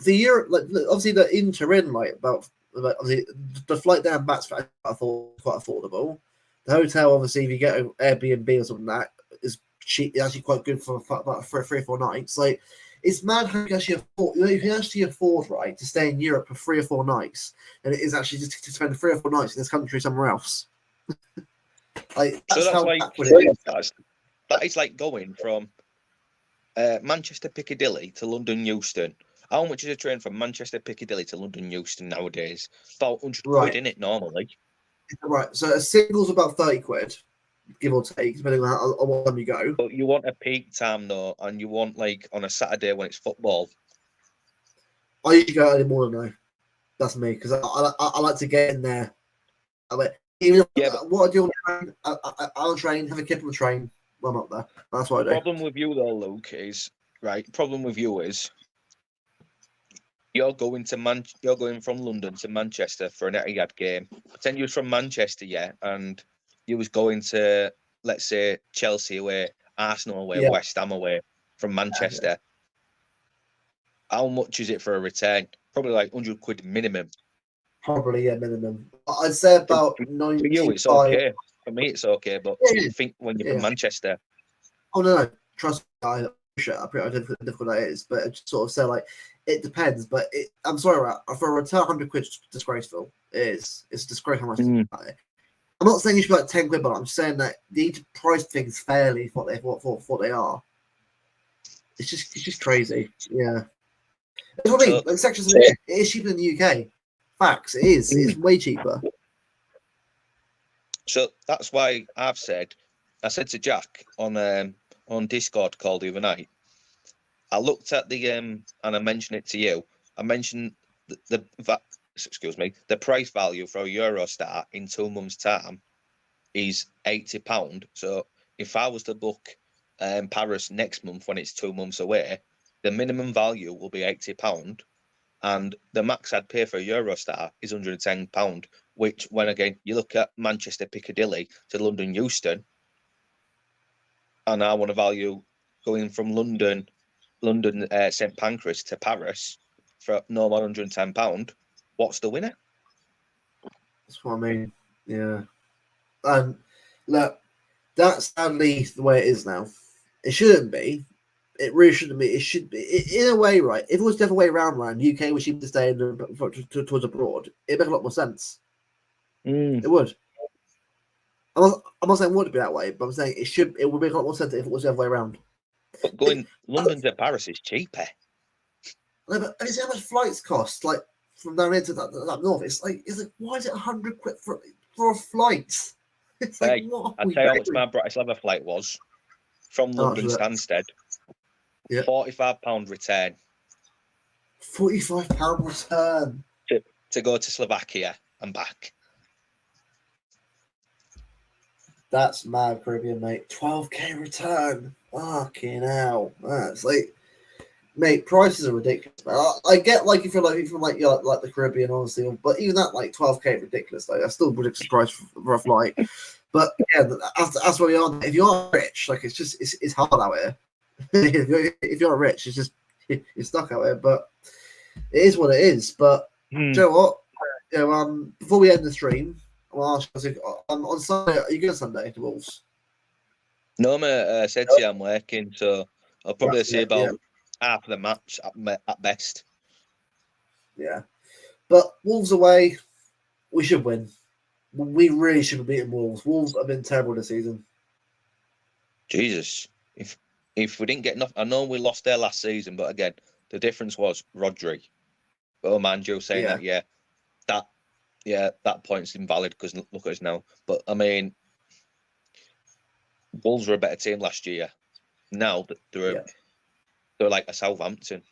the year, like obviously the interim, obviously the flight down back's quite affordable. The hotel, obviously, if you get an Airbnb or something like that, is cheap. It's actually quite good for about 3 or 4 nights. Like, it's mad how you can actually afford. You can actually afford, right, to stay in Europe for 3 or 4 nights, and it is actually just to spend 3 or 4 nights in this country somewhere else. Like, that's how backward it is. That is like going from Manchester Piccadilly to London Euston. How much is a train from Manchester Piccadilly to London Euston nowadays? About 100 quid in it normally. Right. So a single's about 30 quid, give or take, depending on what time you go. But you want a peak time though, and you want like on a Saturday when it's football. I usually go early morning though. That's me because I like to get in there. I mean, even what I do on the train, I'll train, have a kip on the train. Well, I'm up there. That's what I do. Problem with you though, Luke, is Problem with you is you're going from London to Manchester for an Etihad game. Then you was from Manchester, and you was going to, let's say, Chelsea away, Arsenal away, West Ham away from Manchester. How much is it for a return? Probably like 100 quid minimum. Probably, minimum. I'd say about 95. For you, it's okay. For me, it's okay. But think when you're from Manchester. Oh, no. Trust me, I appreciate how difficult that is. But I just sort of say, like, it depends. But I'm sorry, for a return, 100 quid is disgraceful. It is. It's disgraceful how much I'm not saying you should be like 10 quid, but I'm saying that you need to price things fairly for what they are. It's just crazy. Yeah. That's what I mean. Like sections, it is cheaper in the UK. Facts, it is. It's way cheaper. So that's why I said to Jack on Discord call the other night. I looked at the and I mentioned it to you. I mentioned the price value for a Eurostar in 2 months' time is £80. So if I was to book Paris next month when it's 2 months away, the minimum value will be £80, and the max I'd pay for a Eurostar is £110. Which, when again you look at Manchester Piccadilly to London Euston, and I want to value going from London St Pancras to Paris for no more than £110. What's the winner? That's what I mean. Yeah, and look, that's sadly the way it is now. It shouldn't be. It really shouldn't be. It should be in a way, right? If it was the other way around, UK was cheaper to stay towards abroad, it'd make a lot more sense. It would. I'm not saying it would be that way, but I'm saying it would make a lot more sense if it was the other way around. But going London to Paris is cheaper. No, but you see how much flights cost, like from down here to that north. It's like why is it 100 quid for a flight? It's like what? I'll tell you how much my Bratislava flight was from London Stansted. Yeah. £45 return. £45 return to go to Slovakia and back. That's mad, Caribbean, mate. 12k return. Fucking hell. That's like, mate, prices are ridiculous. Man. I get like if you're like the Caribbean, honestly, but even that like 12k ridiculous. Like that's still a ridiculous price for a flight. But yeah, that's where we are. If you are rich, like it's hard out here. if you're rich, it's just you're stuck out here. But it is what it is. But do you know what? Before we end the stream, I'll ask you, on Sunday, are you going Sunday to Wolves? No, mate. I said to you, I'm working, so I'll probably see about half of the match at best. Yeah, but Wolves away, we should win. We really should have beaten Wolves. Wolves have been terrible this season. Jesus, if we didn't get enough, I know we lost there last season, but again, the difference was Rodri. Oh man, Joe saying that point's invalid because look at us now. But I mean, Wolves were a better team last year. Now they're like a Southampton.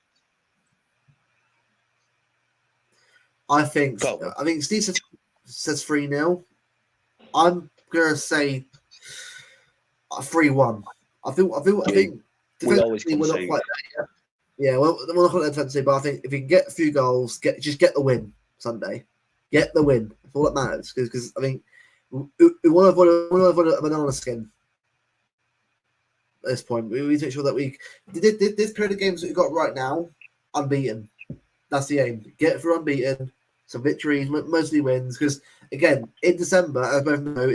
I think Steve says 3-0. I'm gonna say 3-1. I think defensively we're not quite there yet. Yeah, well, we're not quite there defensively, but I think if you can get a few goals, just get the win Sunday. Get the win. That's all that matters. Because I think we want to avoid a banana skin at this point. We need to make sure that this period of games that we've got right now, unbeaten. That's the aim. Get through unbeaten. Some victories, mostly wins. Because again, in December, as both know,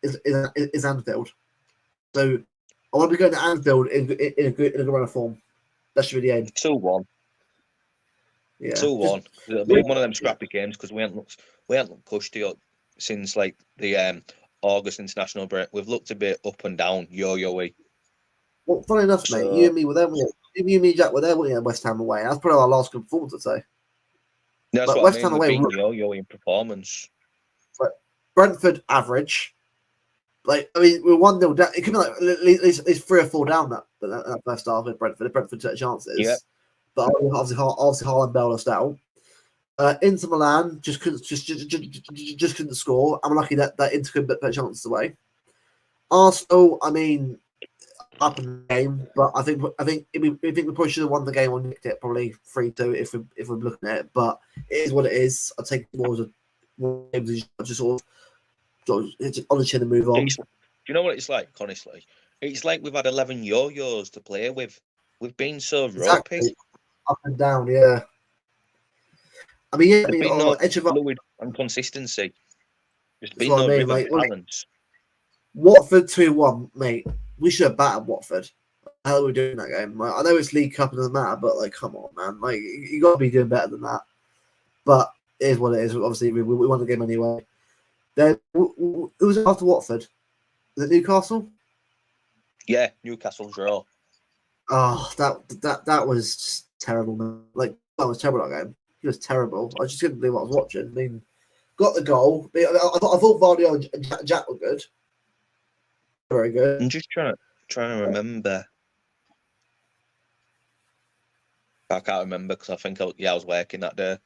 is Anfield. So I want to be going to Anfield in a good run of form. That should be the aim. 2-1. Yeah. 2-1. It'll be one of them scrappy games because we haven't looked cushy since like the August international break. We've looked a bit up and down, yo-yo-y. Well, funny enough, mate, you and me were there. You and me, Jack, were there, weren't you, West Ham away? That's probably our last good performance, I'd say. That's Like, what West I Ham mean. We've away, been yo-yo in performance. like, Brentford average. Like, I mean, we're 1-0 down. It could be like at least 3 or 4 down that first half with Brentford. Brentford took chances. Yeah. But obviously Haaland bailed us out. Inter Milan just couldn't score. I'm lucky that Inter couldn't put chances away. Arsenal, I mean, up in the game, but I think we probably should have won the game or nicked it probably 3-2 if we're looking at it. But it is what it is. I take it more as a just sort of on the chin and move on. Do you know what it's like? Honestly, it's like we've had 11 yo-yos to play with. We've been so ropey, up and down. Yeah. I mean, there's been no fluid and consistency. There's been no rhythm and balance. Watford 2-1, mate. We should have battered Watford. How are we doing that game? Like, I know it's League Cup and doesn't matter, but like, come on, man. Like, you got to be doing better than that. But it is what it is. Obviously, we won the game anyway. Then who was it after Watford? Was it Newcastle? Yeah, Newcastle draw. Oh, that was just terrible, man. Like, that was terrible, that game. It was terrible. I just couldn't believe what I was watching. I mean, got the goal. I thought Vardy and Jack were good. Very good. I'm just trying to remember. I can't remember because I think I was working that day.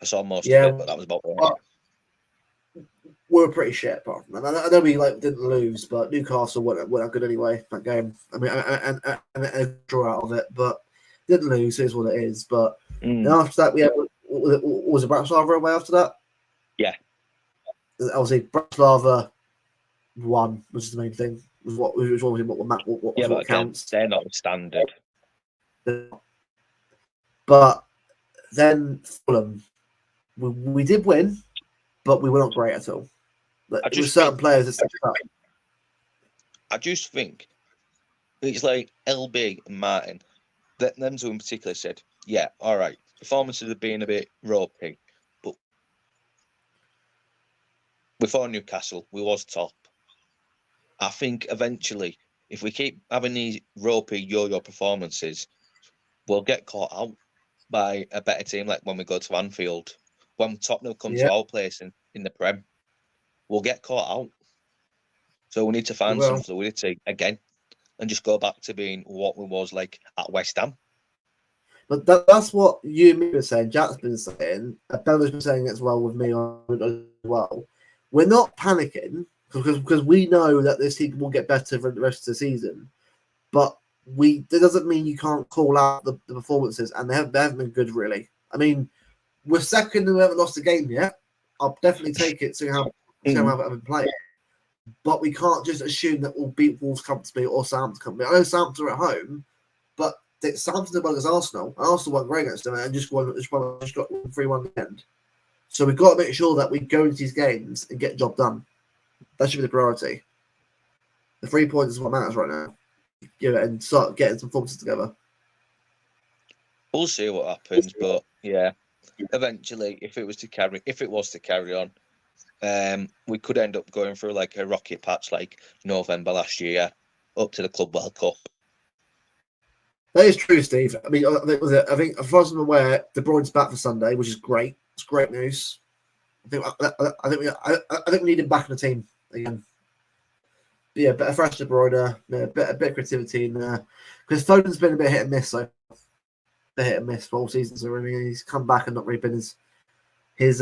I saw most of it, but that was about it. We were pretty shit apart from that. I know we didn't lose, but Newcastle weren't good anyway that game. I mean, and a draw out of it, but didn't lose. Is what it is. But after that, we had was it Bratislava away after that? Yeah. Obviously, Bratislava won, which is the main thing. Was what counts. They're not standard. But then Fulham, we did win, but we were not great at all. There were certain players that stepped up. I just think it's like LB and Martin, them two in particular said, yeah, all right, performances have been a bit ropey, but before Newcastle, we was top. I think eventually, if we keep having these ropey yo-yo performances, we'll get caught out by a better team, like when we go to Anfield. When Tottenham come to our place in the Prem, we'll get caught out. So we need to find some fluidity again and just go back to being what we was like at West Ham. But that's what you and me were saying. Jack's been saying. Bella's been saying as well with me as well. We're not panicking because we know that this team will get better for the rest of the season. But that doesn't mean you can't call out the performances, and they haven't been good really. I mean, we're second and we haven't lost a game yet. I'll definitely take it to how I've been playing. But we can't just assume that we'll beat Wolves comfortably or Southampton comfortably. I know Southampton are at home, but Southampton won against Arsenal. Arsenal won great against them and just got 3-1 in the end. So we've got to make sure that we go into these games and get the job done. That should be the priority. The 3 points is what matters right now. And start getting some performances together. We'll see what happens, but yeah, eventually, if it was to carry on, we could end up going through like a rocky patch like November last year up to the Club World Cup. That is true, Steve. I mean, I think as far as I'm aware, De Bruyne's back for Sunday, which is great. It's great news. I think we need him back in the team again. But yeah, better fresh De Bruyne, a bit of creativity in there. Because Foden's been a bit hit and miss, so a hit and miss for all season. So I mean, he's come back and not really been his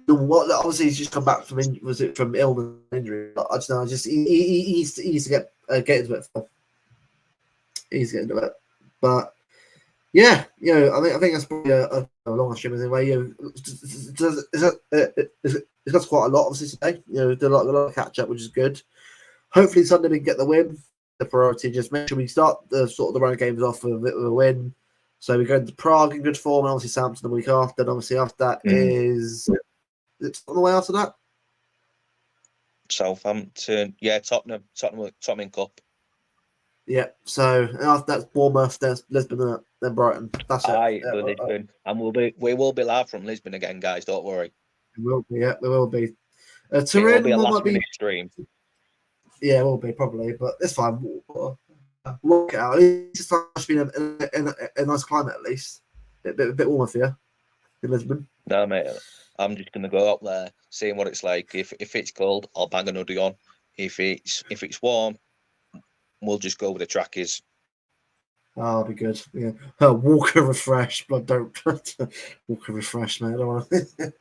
obviously he's just come back from illness and injury. But I just know, he needs to get into it. He's getting into it, but yeah, I think that's probably a long stream anyway. It's got quite a lot obviously today. Did a lot of catch up, which is good. Hopefully Sunday we can get the win. The priority, just make sure we start the run of games off with a win. So we go into Prague in good form, and obviously Southampton the week after. And obviously after that is it on the way after that? Southampton, yeah, Tottenham Cup. Yeah, so after that's Bournemouth, there's Lisbon, then Brighton. That's it. Lisbon, and we will be live from Lisbon again, guys. Don't worry. We will be. Yeah, we will be. Turin will be a last-minute stream. Yeah, it will be probably, but it's fine. Work it out. At least it's been a nice climate, at least. A bit warmer for you in Lisbon. No, mate. I'm just gonna go up there, seeing what it's like. If it's cold, I'll bang an hoodie on. If it's warm, we'll just go with the trackies. Oh, I'll be good. Yeah. Walker refresh, but don't Walker refresh, mate. I don't want to.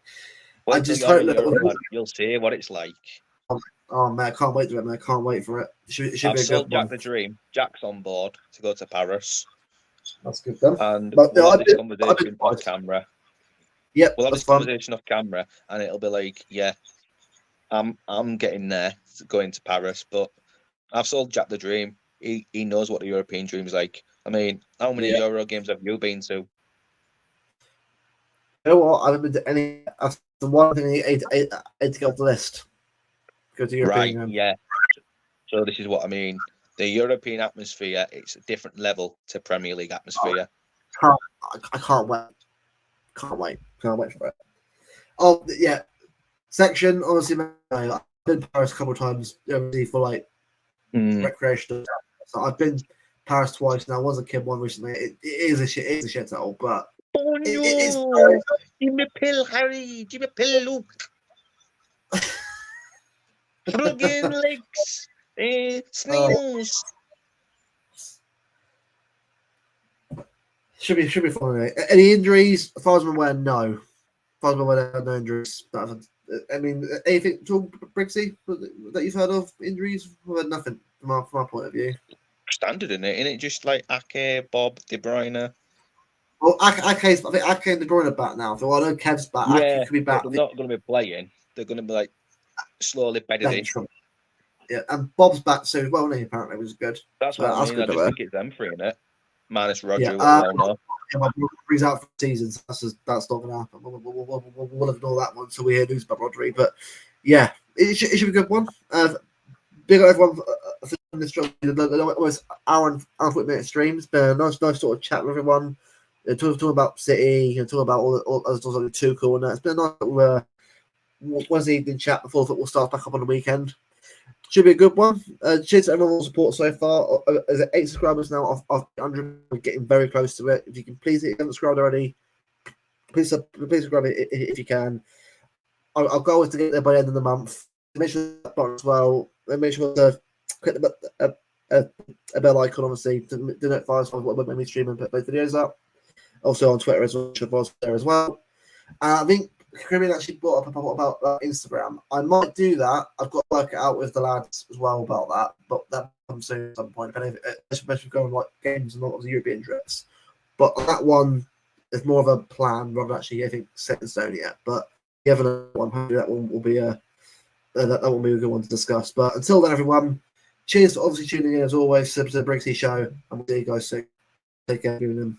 I just hope that you'll see what it's like. Oh man, I can't wait for it, man. I can't wait for it. It should I've be a sold good one. Jack the Dream. Jack's on board to go to Paris. That's good then. And we'll have this conversation off camera. Yep, we'll have this conversation off camera, and it'll be like, yeah, I'm getting there, going to Paris, but I've sold Jack the Dream. He knows what the European dream is like. I mean, how many Euro games have you been to? You know what? I haven't been to any. That's the one thing I need to get off the list. Go to European. Right, yeah. So this is what I mean. The European atmosphere, it's a different level to Premier League atmosphere. I can't wait. Can't wait for it. Oh yeah, section. Honestly, I've been to Paris a couple of times for like recreational. So I've been to Paris twice now. I was a kid one recently. It is a shithole, but it's Give me pill, Harry. Give me pill, Luke. Friggin' legs. Snails. Should be fun. Any injuries? As far as I'm aware, no. As far as I'm aware, no injuries. I mean, anything to Brigzy that you've heard of? Injuries? We've had nothing from our point of view. Standard, isn't it? Just like Ake, Bob, De Bruyne. Well, I think Ake and De Bruyne are back now. So I know Kev's back. Yeah, Ake could be back. They're not going to be playing. They're going to be like slowly bedded in. Yeah, and Bob's back soon as well, apparently, which is good. That's what I mean. I just think it's them three, innit? Minus Roger, my Rodri's out for seasons. That's not going to happen. We'll ignore that one. So we hear news about Rodri, but yeah, it should be a good one. Big up everyone for this job. Almost hour and 40 minute stream. It's been a nice sort of chat with everyone. Talking about City, talking about all other stuff like Tuchel and that. It's been a nice little Wednesday evening chat before football starts back up on the weekend. Should be a good one. Cheers to everyone's support so far. There's 8 subscribers now off 100. We're getting very close to it. If you can please hit subscribe already, please subscribe if you can. Our goal is to get there by the end of the month. Make sure that button as well. And make sure to click a bell icon, obviously, to notify us when we stream and put those videos up. Also on Twitter as well. I think Caribbean actually brought up about Instagram. I might do that. I've got to work it out with the lads as well about that, but that comes soon at some point. Especially going like games and a lot of the European trips. But that one is more of a plan rather than actually, I think, set in stone yet. But the other one, hopefully that one will be that will be a good one to discuss. But until then, everyone, cheers for obviously tuning in as always to the Brigzy Show, and we'll see you guys soon. Take care, everyone.